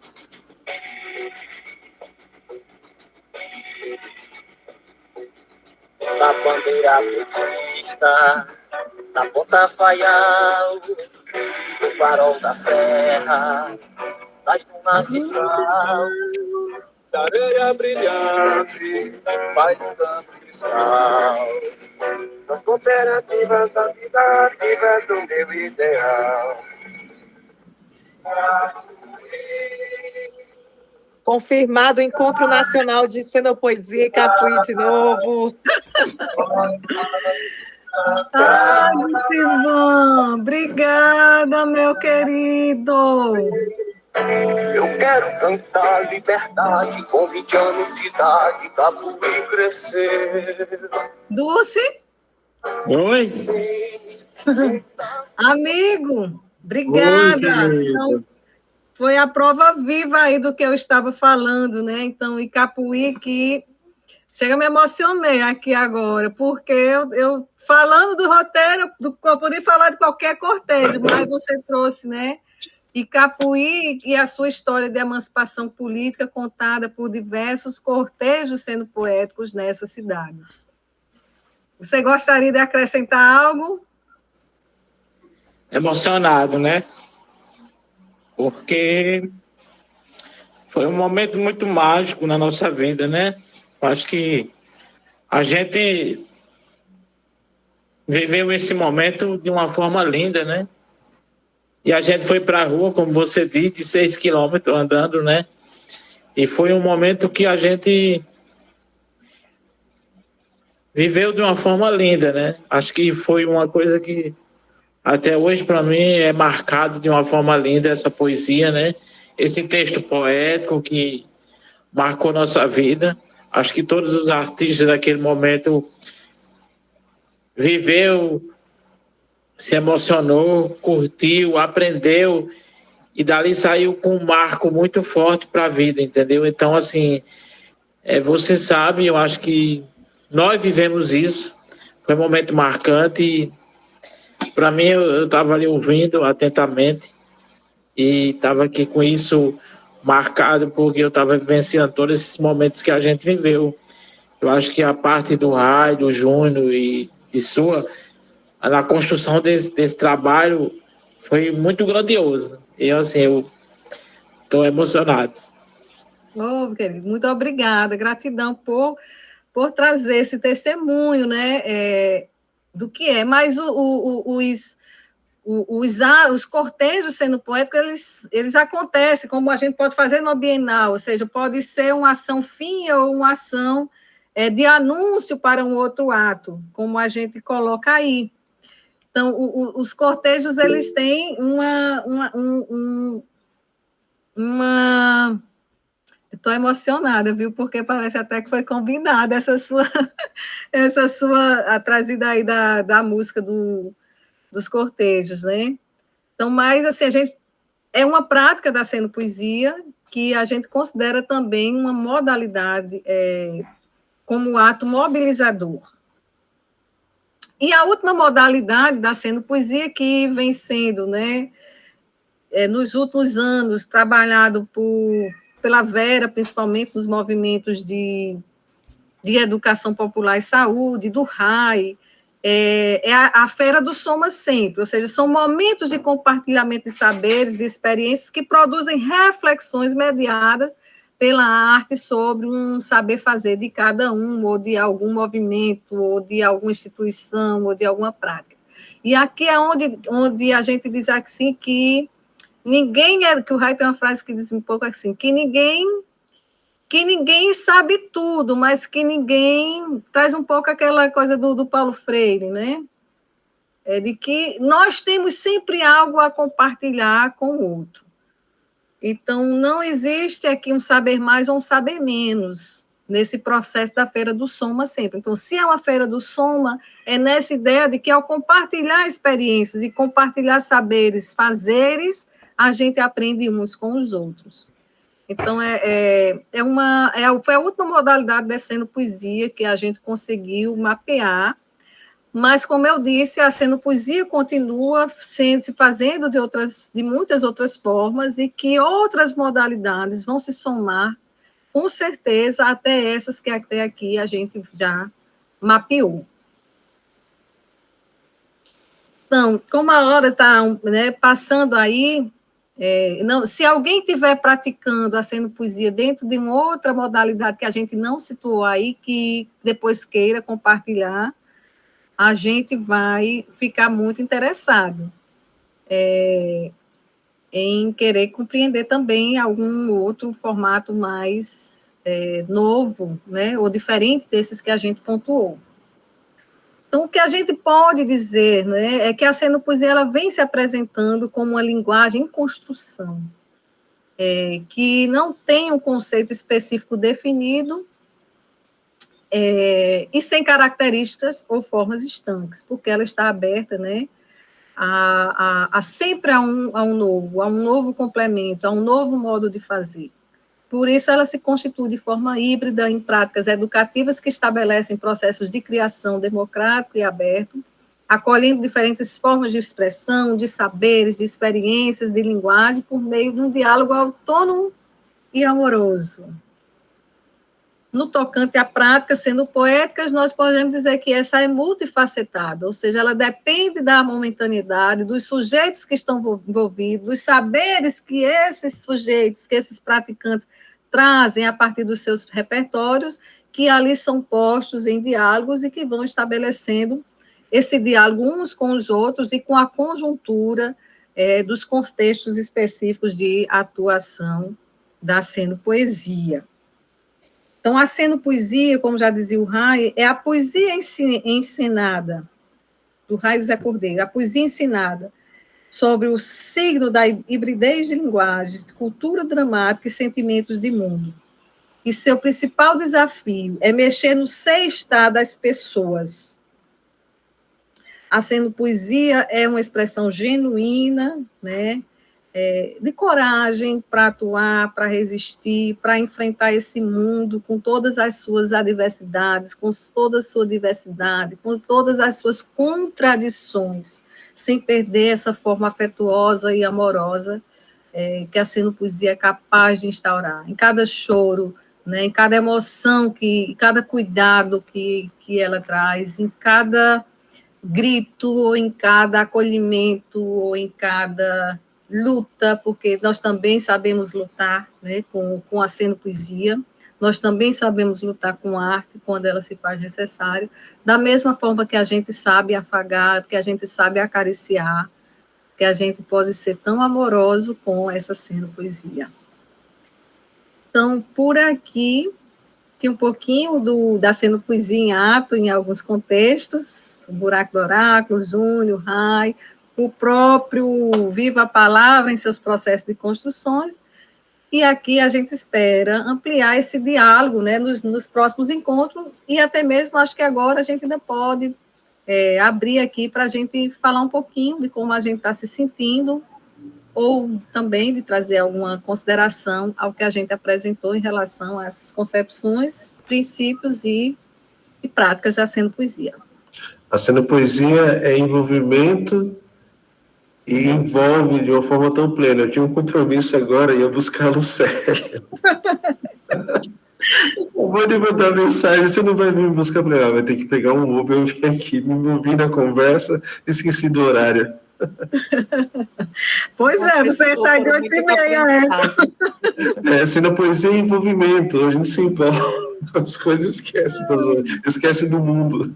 Na bandeira petista, na ponta faial, no farol da serra, nas dunas de sal, Da areia brilhante, faz tanto cristal. nas cooperativas da vida ativa do meu ideal. Confirmado o Encontro Nacional de Cenopoesia e Capuí de novo. Ai, Sivan, obrigada, meu querido. Eu quero cantar liberdade com 20 anos de idade, Capuí crescer. Dulce? Oi. Amigo, obrigada. Oi, Então, foi a prova viva aí do que eu estava falando, né? Então, e Capuí, que chega, me emocionei aqui agora, porque eu falando do roteiro, eu podia falar de qualquer cortejo, mas você trouxe, né? E Capuí e a sua história de emancipação política contada por diversos cortejos sendo poéticos nessa cidade. Você gostaria de acrescentar algo? Emocionado, né? Porque foi um momento muito mágico na nossa vida, né? Acho que a gente viveu esse momento de uma forma linda, né? E a gente foi para a rua, como você disse, de 6 quilômetros andando, né? E foi um momento que a gente viveu de uma forma linda, né? Acho que foi uma coisa que até hoje para mim é marcado de uma forma linda essa poesia, né? Esse texto poético que marcou nossa vida. Acho que todos os artistas daquele momento viveu, se emocionou, curtiu, aprendeu e dali saiu com um marco muito forte para a vida, entendeu? Então, assim, você sabe, eu acho que nós vivemos isso, foi um momento marcante e para mim eu estava ali ouvindo atentamente e estava aqui com isso marcado porque eu estava vivenciando todos esses momentos que a gente viveu. Eu acho que a parte do Rai, do Júnior e sua, na construção desse trabalho foi muito grandioso. E assim, eu estou emocionado. Oh, querido, muito obrigada, gratidão por trazer esse testemunho, né, do que é. Mas os cortejos sendo poéticos, eles acontecem, como a gente pode fazer no Bienal, ou seja, pode ser uma ação fim ou uma ação de anúncio para um outro ato, como a gente coloca aí. Então, os cortejos, eles têm Estou emocionada, viu? Porque parece até que foi combinada essa sua a trazida aí da música dos cortejos, né? Então, mas assim, a gente é uma prática da cenopoesia que a gente considera também uma modalidade como ato mobilizador. E a última modalidade da cenopoesia que vem sendo, né, nos últimos anos, trabalhado pela Vera, principalmente nos movimentos de educação popular e saúde, do RAI, é a Feira do Soma Sempre, ou seja, são momentos de compartilhamento de saberes, de experiências que produzem reflexões mediadas pela arte sobre um saber fazer de cada um, ou de algum movimento, ou de alguma instituição, ou de alguma prática. E aqui é onde a gente diz assim que ninguém que o Rai tem uma frase que diz um pouco assim, que ninguém sabe tudo, mas que ninguém traz um pouco aquela coisa do Paulo Freire, né? De que nós temos sempre algo a compartilhar com o outro. Então, não existe aqui um saber mais ou um saber menos nesse processo da Feira do Soma sempre. Então, se é uma Feira do Soma, é nessa ideia de que ao compartilhar experiências e compartilhar saberes, fazeres, a gente aprende uns com os outros. Então, foi a última modalidade da cenopoesia que a gente conseguiu mapear, mas, como eu disse, a cenopoesia continua se fazendo de muitas outras formas e que outras modalidades vão se somar, com certeza, até essas que até aqui a gente já mapeou. Então, como a hora está, né, passando aí, se alguém estiver praticando a cenopoesia dentro de uma outra modalidade que a gente não situou aí, que depois queira compartilhar, a gente vai ficar muito interessado em querer compreender também algum outro formato mais novo, né, ou diferente desses que a gente pontuou. Então, o que a gente pode dizer, né, é que a cenopoesia ela vem se apresentando como uma linguagem em construção, que não tem um conceito específico definido e sem características ou formas estanques, porque ela está aberta, né, sempre a um novo complemento, a um novo modo de fazer. Por isso, ela se constitui de forma híbrida em práticas educativas que estabelecem processos de criação democrático e aberto, acolhendo diferentes formas de expressão, de saberes, de experiências, de linguagem, por meio de um diálogo autônomo e amoroso. No tocante à prática, sendo poéticas, nós podemos dizer que essa é multifacetada, ou seja, ela depende da momentaneidade, dos sujeitos que estão envolvidos, dos saberes que esses sujeitos, que esses praticantes trazem a partir dos seus repertórios, que ali são postos em diálogos e que vão estabelecendo esse diálogo uns com os outros e com a conjuntura dos contextos específicos de atuação da cenopoesia. Então, a cenopoesia, como já dizia o Rai, é a poesia ensinada, do Rai José Cordeiro, a poesia ensinada sobre o signo da hibridez de linguagens, cultura dramática e sentimentos de mundo. E seu principal desafio é mexer no ser estar das pessoas. A cenopoesia é uma expressão genuína, né, de coragem para atuar, para resistir, para enfrentar esse mundo com todas as suas adversidades, com toda a sua diversidade, com todas as suas contradições, sem perder essa forma afetuosa e amorosa que a cenopoesia é capaz de instaurar. Em cada choro, né, em cada emoção, em cada cuidado que ela traz, em cada grito, ou em cada acolhimento, ou em cada luta, porque nós também sabemos lutar, né, com a cenopoesia, nós também sabemos lutar com a arte quando ela se faz necessário, da mesma forma que a gente sabe afagar, que a gente sabe acariciar, que a gente pode ser tão amoroso com essa cenopoesia. Então, por aqui, que um pouquinho da cenopoesia em ato, em alguns contextos, o Buraco do Oráculo, Júnior, Rai, o próprio Viva a Palavra em seus processos de construções, e aqui a gente espera ampliar esse diálogo, né, nos próximos encontros, e até mesmo, acho que agora a gente ainda pode abrir aqui para a gente falar um pouquinho de como a gente está se sentindo ou também de trazer alguma consideração ao que a gente apresentou em relação às concepções, princípios e práticas da Senopoesia. A Senopoesia é envolvimento e envolve de uma forma tão plena. Eu tinha um compromisso agora, ia buscar a Lucélia. Eu vou lhe mandar mensagem, você não vai vir me buscar para lá, vai ter que pegar um Uber, eu vim aqui, me envolvi na conversa, esqueci do horário. Pois é, você sai de 8h30, Edson. Senopoesia é envolvimento, a gente se envolve com as coisas, esquece do mundo.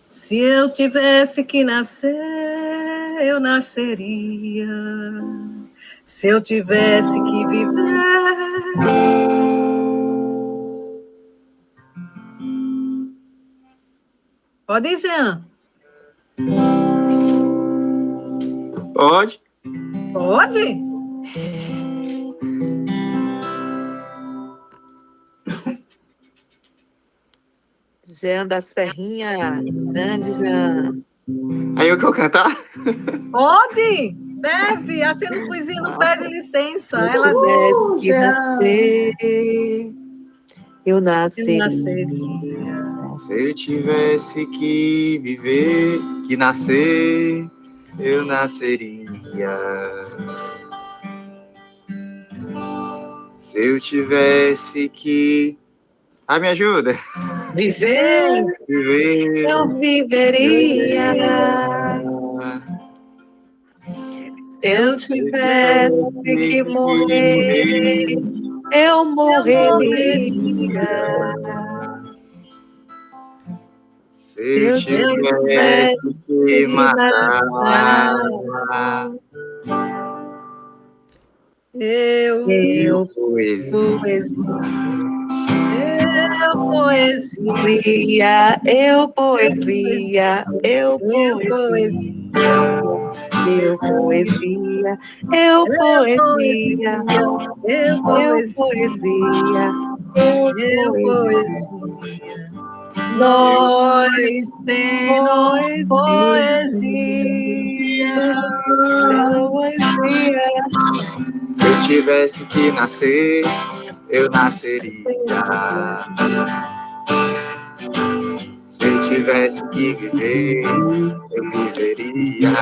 Se eu tivesse que nascer, eu nasceria. Se eu tivesse que viver. Pode ir, Jean? Pode. Pode? Jean da Serrinha, grande Jean. Aí eu quero cantar? Pode! Deve! A Senopoesia não pede licença. Ela deve que nascer, eu nasceria. Se eu tivesse que viver, que nascer, eu nasceria. Se eu tivesse que... me ajuda. Viver, eu viveria. Se eu tivesse que morrer, eu morreria. Se eu tivesse que matar, eu poesia, eu poesia, eu poesia, eu poesia, eu poesia, eu poesia, eu poesia. Nós temos poesia. Se eu tivesse que nascer, eu nasceria. Se eu tivesse que viver, eu viveria.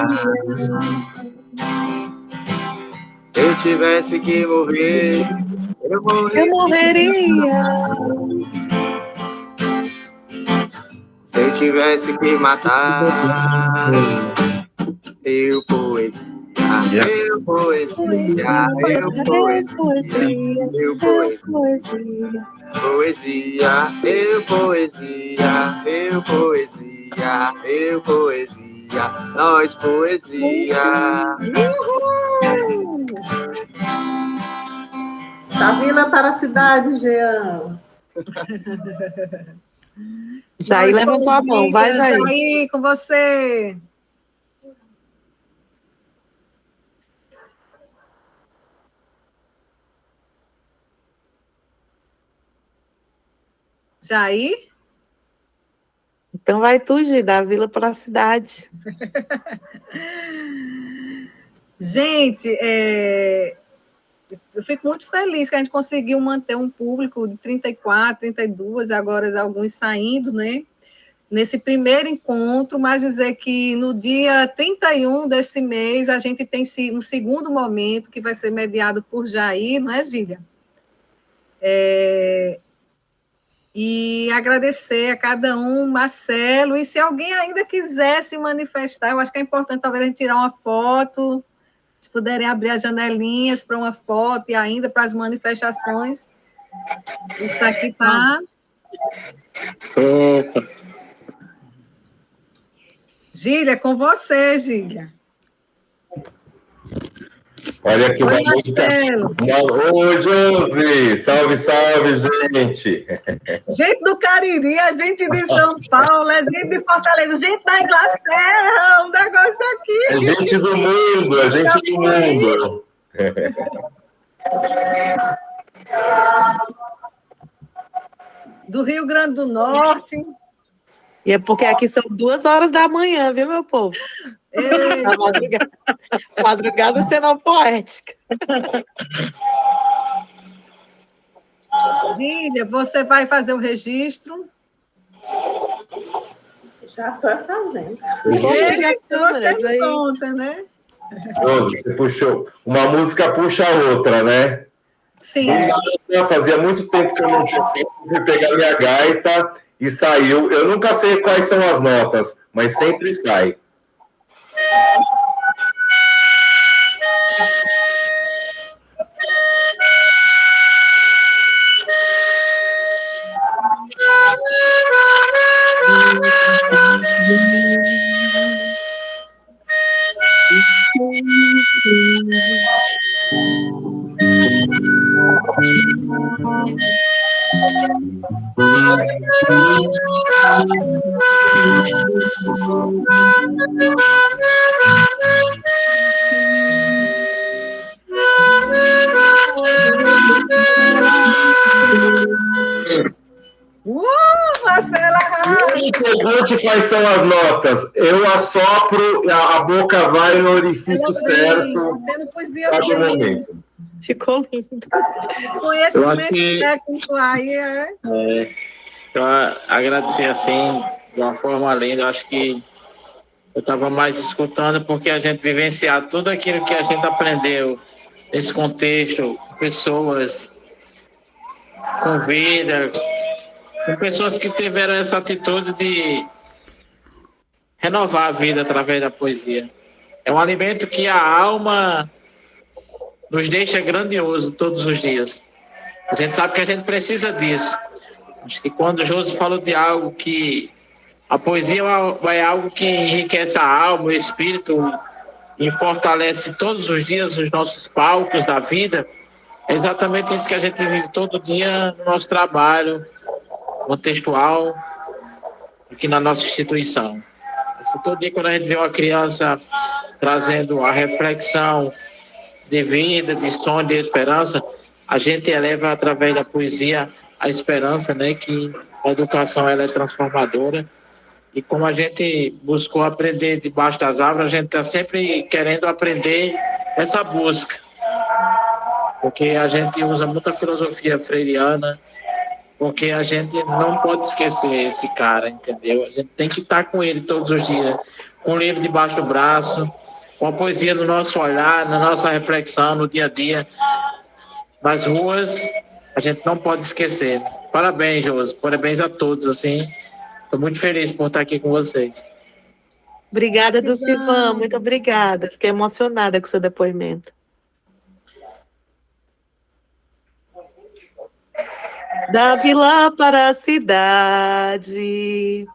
Se eu tivesse que morrer, eu morreria. Se eu tivesse que matar, eu poesia. Eu poesia, eu poesia, eu poesia, poesia, eu poesia, eu poesia, eu poesia, nós poesia. Da vila para a cidade, Jean. Jair levantou a mão, vai, Jair. Jair, com você. Jair? Então vai tu, Gi, da vila para a cidade. Gente, eu fico muito feliz que a gente conseguiu manter um público de 34, 32, agora alguns saindo, né? Nesse primeiro encontro, mas dizer que no dia 31 desse mês a gente tem um segundo momento que vai ser mediado por Jair, não é, Gília? E agradecer a cada um, Marcelo, e se alguém ainda quiser se manifestar, eu acho que é importante talvez a gente tirar uma foto, se puderem abrir as janelinhas para uma foto e ainda para as manifestações. Está aqui, tá? Gília, com você, Gília. Olha aqui uma música. Oi, Josi! Salve, salve, gente! Gente do Cariri, a gente de São Paulo, a gente de Fortaleza, gente da Inglaterra, um negócio aqui. A gente do mundo, a gente do mundo. Do Rio Grande do Norte. E é porque aqui são 2 horas da manhã, viu, meu povo? A madrugada sendo poética. Lília, você vai fazer o registro? Já estou fazendo. Você conta, né? Josi, você puxou. Uma música puxa a outra, né? Sim. Fazia muito tempo que eu não tinha tempo, fui pegar minha gaita e saiu. Eu nunca sei quais são as notas, mas sempre sai. Marcela Ramos! Me pergunte quais são as notas. Eu assopro, a boca vai no orifício certo. Você não poesia Cada bem. momento. Ficou lindo. Conhecimento técnico aí, Eu agradecer assim, de uma forma linda. Eu acho que eu estava mais escutando porque a gente vivenciar tudo aquilo que a gente aprendeu nesse contexto, com pessoas com vida, com pessoas que tiveram essa atitude de renovar a vida através da poesia. É um alimento que a alma nos deixa grandioso todos os dias. A gente sabe que a gente precisa disso. Acho que quando o Josi falou de algo que a poesia é algo que enriquece a alma, o espírito e fortalece todos os dias os nossos palcos da vida, é exatamente isso que a gente vive todo dia no nosso trabalho contextual aqui na nossa instituição. Todo dia quando a gente vê uma criança trazendo a reflexão de vida, de sonho, de esperança, a gente eleva através da poesia a esperança, né, que a educação ela é transformadora. E como a gente buscou aprender debaixo das árvores, a gente está sempre querendo aprender essa busca. Porque a gente usa muita filosofia freiriana, porque a gente não pode esquecer esse cara, entendeu? A gente tem que estar com ele todos os dias, com o livro debaixo do braço, com a poesia no nosso olhar, na nossa reflexão, no dia a dia. Nas ruas, a gente não pode esquecer. Parabéns, Josi. Parabéns a todos, assim. Estou muito feliz por estar aqui com vocês. Obrigada, Dulcivan. Muito obrigada. Fiquei emocionada com o seu depoimento. Da vila para a cidade,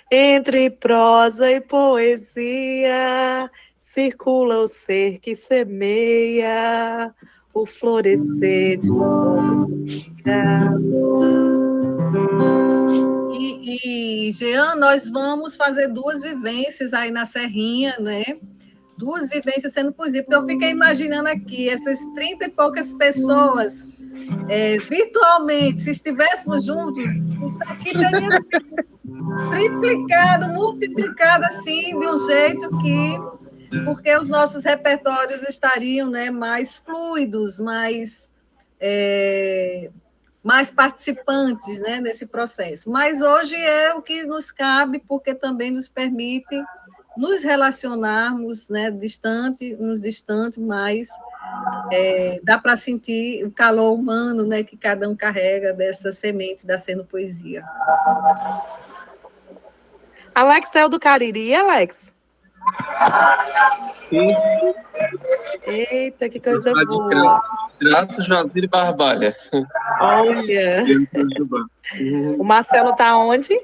entre prosa e poesia, circula o ser que semeia o florescer de uma nova vida. E Jean, nós vamos fazer 2 vivências aí na Serrinha, né? 2 vivências sendo poesia, porque eu fiquei imaginando aqui essas 30 e poucas pessoas virtualmente, se estivéssemos juntos, isso aqui teria sido triplicado, multiplicado assim, de um jeito que, porque os nossos repertórios estariam, né, mais fluidos, mais participantes, né, nesse processo. Mas hoje é o que nos cabe, porque também nos permite nos relacionarmos, né, distante, mas dá para sentir o calor humano, né, que cada um carrega dessa semente da Sendo Poesia. Alex é o do Cariri, Alex? Sim. Eita, que coisa boa. Trato Juazeiro e Barbalha. Olha. O Marcelo está onde?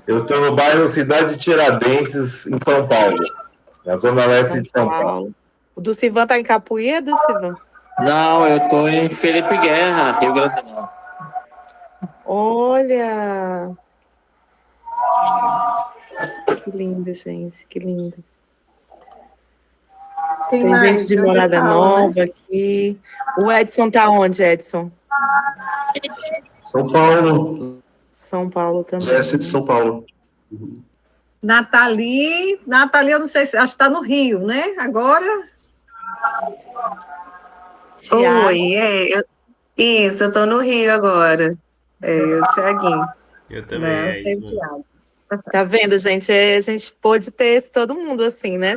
Eu estou no bairro Cidade Tiradentes, em São Paulo, na zona leste de São Paulo. O Dulcivan está em Capuí, Dulcivan? Não, eu estou em Felipe Guerra, Rio Grande do Norte. Olha! Que lindo, gente, que lindo. Tem gente de Morada Nova aqui. O Edson está onde, Edson? São Paulo. São Paulo também. Essa é de São Paulo. Nathalie, eu não sei se acho que está no Rio, né? Agora. Oi, isso, eu estou no Rio agora. O Thiaguinho. Eu também. Não, eu sei o Thiago. Tá vendo, gente? A gente pôde ter todo mundo assim, né?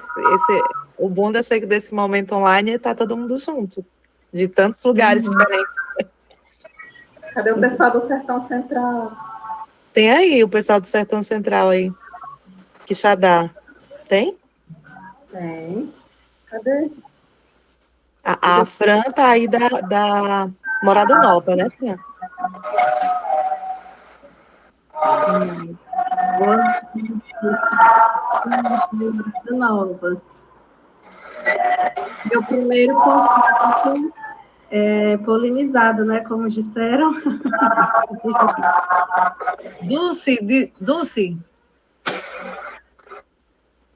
O bom desse momento online é estar todo mundo junto, de tantos lugares diferentes. Cadê o pessoal do Sertão Central? Tem aí o pessoal do Sertão Central aí. Quixadá. Tem? Tem. Cadê? A Fran tá aí da Morada Nova, né, Fran? Morada Nova. Meu primeiro contato é polinizado, né? Como disseram. Dulce.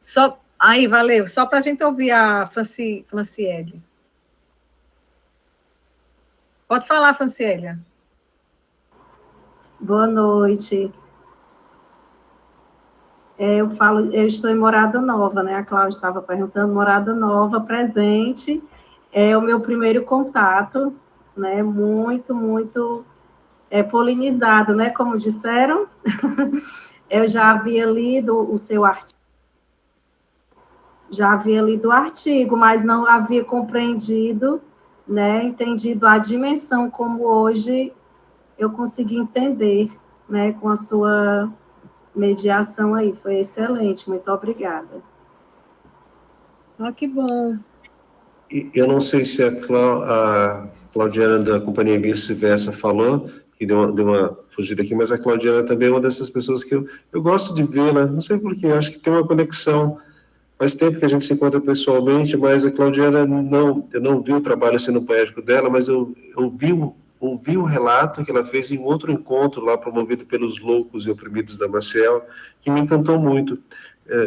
Só, aí, valeu. Só para a gente ouvir a Franciele. Pode falar, Franciele. Boa noite. Eu estou em Morada Nova, né? A Cláudia estava perguntando, Morada Nova, presente. É o meu primeiro contato, né? Muito, muito polinizado, né? Como disseram. Eu já havia lido o seu artigo. Mas não havia compreendido, né? Entendido a dimensão como hoje eu consegui entender, né? Com a sua mediação aí, foi excelente, muito obrigada. Que bom. Eu não sei se a Claudiana da Companhia Vice-Versa falou, que deu uma fugida aqui, mas a Claudiana também é uma dessas pessoas que eu gosto de vê-la, não sei porquê, acho que tem uma conexão. Faz tempo que a gente se encontra pessoalmente, mas a Claudiana, eu não vi o trabalho sendo poético dela, mas eu ouvi um relato que ela fez em outro encontro lá, promovido pelos Loucos e Oprimidos da Maciel, que me encantou muito.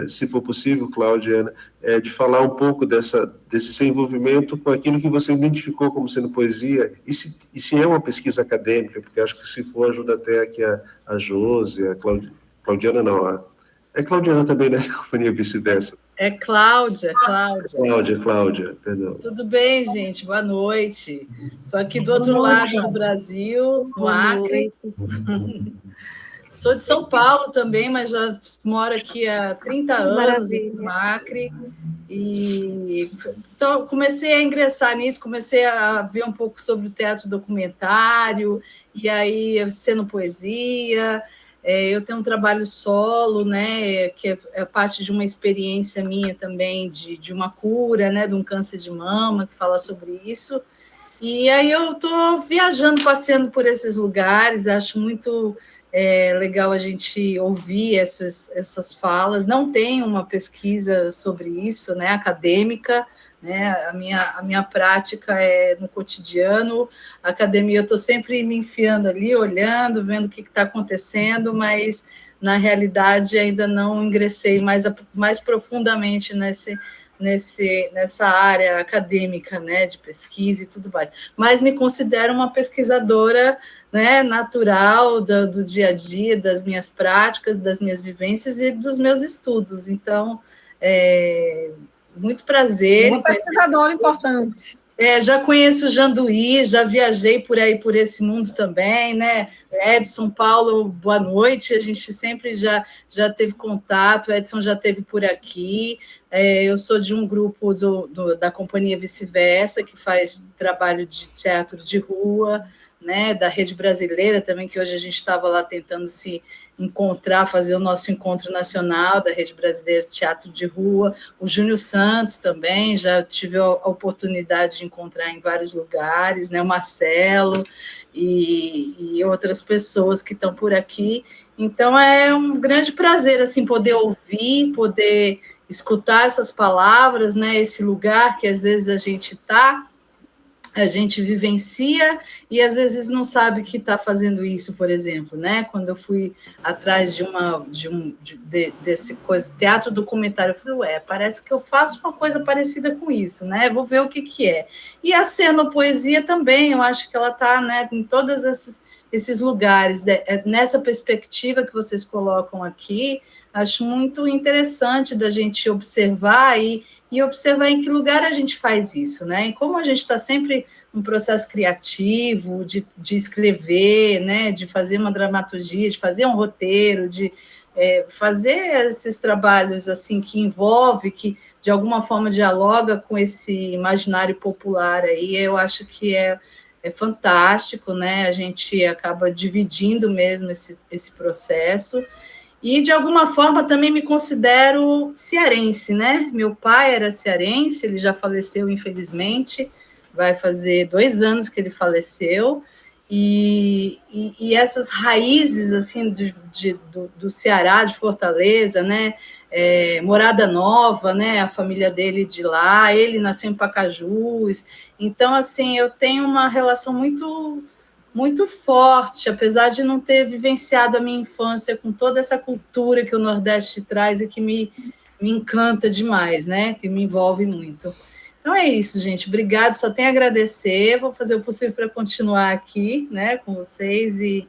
Se for possível, Claudiana, de falar um pouco desse seu envolvimento com aquilo que você identificou como sendo poesia, e se é uma pesquisa acadêmica, porque acho que se for, ajuda até aqui a Josi, a Claudiana não, é Claudiana também, né, da Companhia Vice-Versa. É Cláudia. Cláudia, perdão. Tudo bem, gente? Boa noite. Estou aqui do outro lado do Brasil, no Acre. Sou de São Paulo também, mas já moro aqui há 30 anos no Acre. Então, comecei a ingressar nisso, comecei a ver um pouco sobre o teatro documentário, e aí sendo poesia. Eu tenho um trabalho solo, né, que é parte de uma experiência minha também de uma cura, né, de um câncer de mama, que fala sobre isso. E aí eu estou viajando, passeando por esses lugares, acho muito legal a gente ouvir essas falas. Não tem uma pesquisa sobre isso, né, acadêmica, né? A minha prática é no cotidiano. A academia eu estou sempre me enfiando ali, olhando, vendo o que está acontecendo, mas na realidade ainda não ingressei mais profundamente nessa área acadêmica, né, de pesquisa e tudo mais. Mas me considero uma pesquisadora, né, natural do dia a dia, das minhas práticas, das minhas vivências e dos meus estudos. Então, muito prazer. Uma pesquisadora importante. Já conheço o Janduí, já viajei por aí, por esse mundo também, né? Edson, Paulo, boa noite. A gente sempre já teve contato, o Edson já esteve por aqui. Eu sou de um grupo da Companhia Vice-Versa, que faz trabalho de teatro de rua, né, da Rede Brasileira também, que hoje a gente estava lá tentando se encontrar, fazer o nosso encontro nacional da Rede Brasileira de Teatro de Rua. O Júnior Santos também, já tive a oportunidade de encontrar em vários lugares, né, o Marcelo e outras pessoas que estão por aqui. Então, é um grande prazer assim, poder ouvir, poder escutar essas palavras, né, esse lugar que às vezes a gente vivencia e às vezes não sabe que está fazendo isso, por exemplo, né? Quando eu fui atrás desse coisa, teatro documentário, eu falei, parece que eu faço uma coisa parecida com isso, né? Vou ver o que é. E a cenopoesia também, eu acho que ela está, né, em todas esses lugares, nessa perspectiva que vocês colocam aqui, acho muito interessante da gente observar e observar em que lugar a gente faz isso, né? E como a gente está sempre num processo criativo, de escrever, né? De fazer uma dramaturgia, de fazer um roteiro, de fazer esses trabalhos assim que envolve, que de alguma forma dialoga com esse imaginário popular aí, eu acho que é fantástico, né? A gente acaba dividindo mesmo esse processo. E, de alguma forma, também me considero cearense, né? Meu pai era cearense, ele já faleceu, infelizmente, vai fazer 2 anos que ele faleceu, e essas raízes, assim, do Ceará, de Fortaleza, né? Morada Nova, né? A família dele de lá, ele nasceu em Pacajus, então, assim, eu tenho uma relação muito forte, apesar de não ter vivenciado a minha infância com toda essa cultura que o Nordeste traz e que me encanta demais, né? Que me envolve muito. Então é isso, gente. Obrigada, só tenho a agradecer. Vou fazer o possível para continuar aqui, né, com vocês e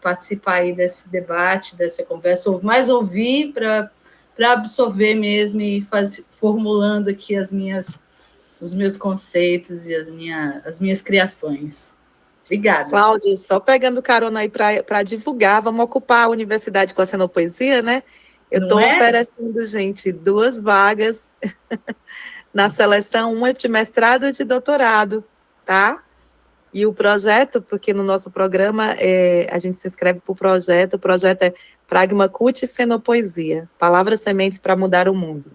participar aí desse debate, dessa conversa, ou mais ouvir para absorver mesmo e formulando aqui os meus conceitos e as minhas criações. Obrigada. Cláudia, só pegando carona aí para divulgar, vamos ocupar a universidade com a Cenopoesia, né? Eu estou oferecendo, gente, 2 vagas na seleção, uma de mestrado e de doutorado, tá? E o projeto, porque no nosso programa a gente se inscreve para o projeto é Pragma Cut Cenopoesia, Palavras Sementes para Mudar o Mundo.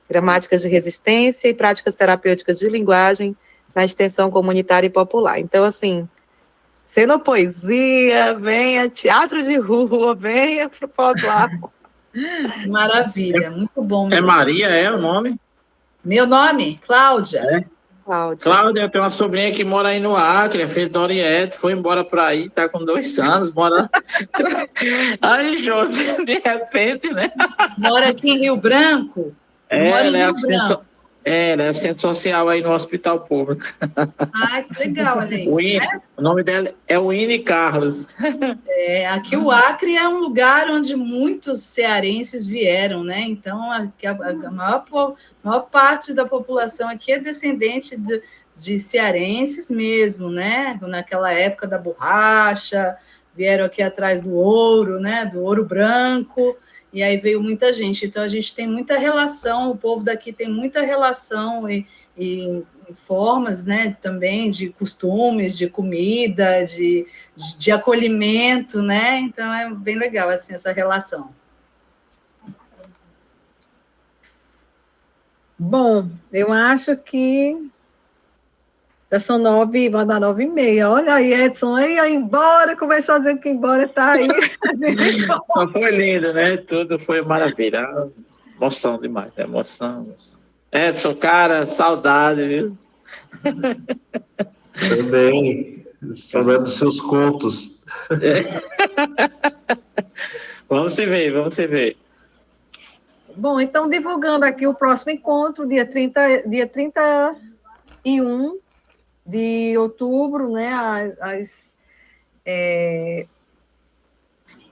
Gramáticas de resistência e práticas terapêuticas de linguagem na extensão comunitária e popular. Então, assim, cenopoesia, venha, teatro de rua, venha para o pós-lá. Maravilha, muito bom mesmo. Maria, o nome? Meu nome? Cláudia. Cláudia, eu tenho uma sobrinha que mora aí no Acre, fez da Oriente, foi embora para aí, tá com 2 anos, mora... Aí, José, de repente, né? Mora aqui em Rio Branco? Mora em Rio Branco. Ela é centro social aí no Hospital Público. Ah, que legal, olha aí. O nome dela é Winnie Carlos. Aqui o Acre é um lugar onde muitos cearenses vieram, né? Então, a maior parte da população aqui é descendente de cearenses mesmo, né? Naquela época da borracha, vieram aqui atrás do ouro, né? Do ouro branco. E aí veio muita gente, então a gente tem muita relação, o povo daqui tem muita relação e formas, né, também de costumes, de comida, de acolhimento, né, então é bem legal, assim, essa relação. Bom, eu acho que já são 9h30. Olha aí, Edson, aí embora, começou dizendo que embora, tá aí. Foi lindo, né? Tudo foi maravilha. Emoção demais, emoção. Edson, cara, saudade, viu? Também, saudade dos seus contos. Vamos se ver. Bom, então, divulgando aqui o próximo encontro, dia 31 de outubro, né,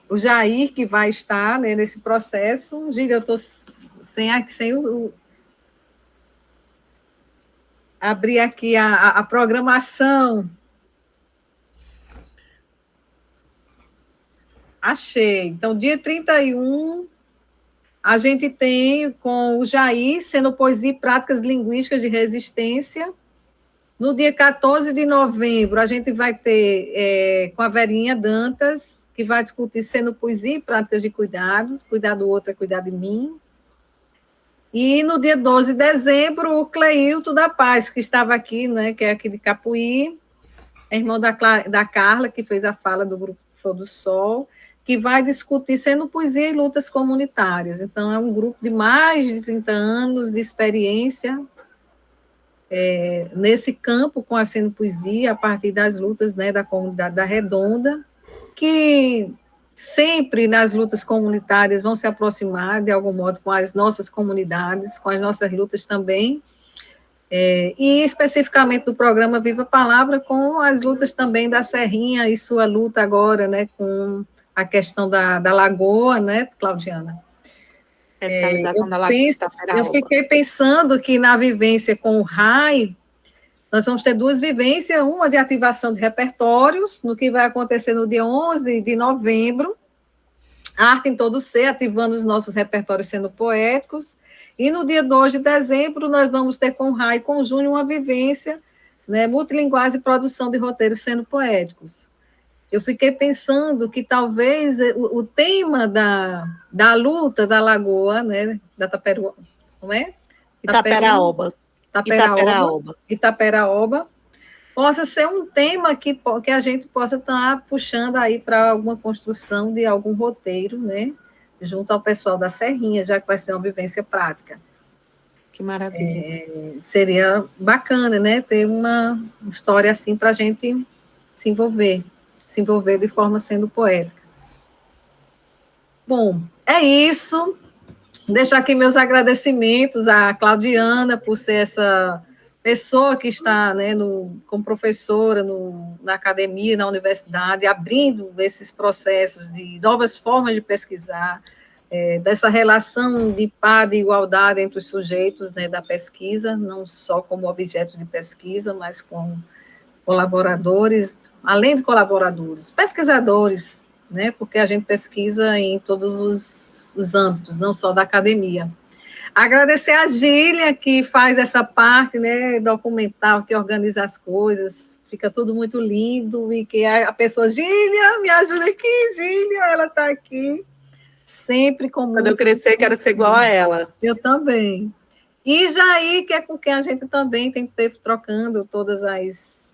o Jair, que vai estar, né, nesse processo. Giga, eu estou sem o... Abrir aqui a programação. Achei. Então, dia 31, a gente tem com o Jair, Cenopoesia e Práticas Linguísticas de Resistência. No dia 14 de novembro, a gente vai ter com a Verinha Dantas, que vai discutir Cenopoesia e Práticas de Cuidados. Cuidar do outro é cuidar de mim. E no dia 12 de dezembro, o Cleilton da Paz, que estava aqui, né, que é aqui de Capuí, é irmão da Carla, que fez a fala do Grupo Flor do Sol, que vai discutir Cenopoesia e lutas comunitárias. Então, é um grupo de mais de 30 anos de experiência nesse campo com a Cenopoesia, a partir das lutas, né, da comunidade da Redonda, que sempre nas lutas comunitárias vão se aproximar, de algum modo, com as nossas comunidades, com as nossas lutas também. E especificamente do programa Viva a Palavra, com as lutas também da Serrinha e sua luta agora, né, com a questão da lagoa, né, Claudiana? Revitalização da lagoa. Eu fiquei pensando que na vivência com o RAI, nós vamos ter duas vivências, uma de ativação de repertórios, no que vai acontecer no dia 11 de novembro, Arte em Todo Ser, ativando os nossos repertórios sendo poéticos, e no dia 2 de dezembro nós vamos ter com o RAI e com o Júnior uma vivência, né, multilinguais e produção de roteiros sendo poéticos. Eu fiquei pensando que talvez o tema da luta da lagoa, né, da Taperoba, como é? Itaperaoba, possa ser um tema que a gente possa estar puxando aí para alguma construção de algum roteiro, né, junto ao pessoal da Serrinha, já que vai ser uma vivência prática. Que maravilha. Seria bacana, né, ter uma história assim para a gente se envolver de forma sendo poética. Bom, é isso. Deixo aqui meus agradecimentos à Claudiana por ser essa pessoa que está, né, como professora na academia, na universidade, abrindo esses processos de novas formas de pesquisar, dessa relação de par de igualdade entre os sujeitos, né, da pesquisa, não só como objeto de pesquisa, mas como colaboradores, além de colaboradores, pesquisadores, né, porque a gente pesquisa em todos os âmbitos, não só da academia. Agradecer a Gília, que faz essa parte, né, documental, que organiza as coisas, fica tudo muito lindo, e que a pessoa, Gília, me ajuda aqui, Gília, ela está aqui, sempre com Quando eu crescer, quero ser igual a ela. Eu também. E Jair, que é com quem a gente também tem que ter trocando todas as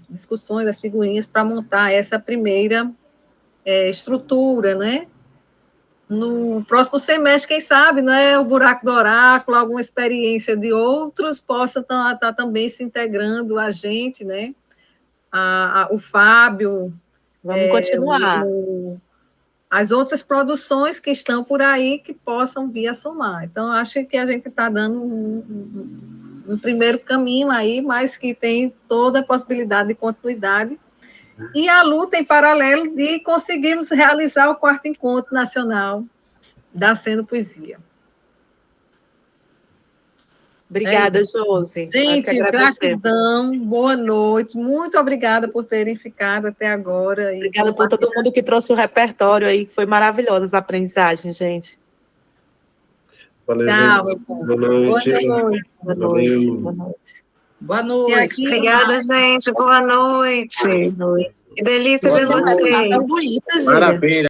discussões, as figurinhas, para montar essa primeira estrutura, né? No próximo semestre, quem sabe, né, o buraco do oráculo, alguma experiência de outros possa estar também se integrando a gente, né? O Fábio. Vamos continuar. As outras produções que estão por aí que possam vir a somar. Então, acho que a gente está dando um primeiro caminho aí, mas que tem toda a possibilidade de continuidade. E a luta em paralelo de conseguirmos realizar o 4º Encontro Nacional da Sendo Poesia. Obrigada, Josi. Gente, gratidão, boa noite, muito obrigada por terem ficado até agora. Obrigada por todo mundo que trouxe o repertório aí, que foi maravilhosa essa aprendizagem, gente. Valeu, tchau, gente. Boa noite. Boa noite. Boa noite. Boa noite. Obrigada, gente. Boa noite. Que delícia ver vocês. Tá tão bonita, gente. Parabéns.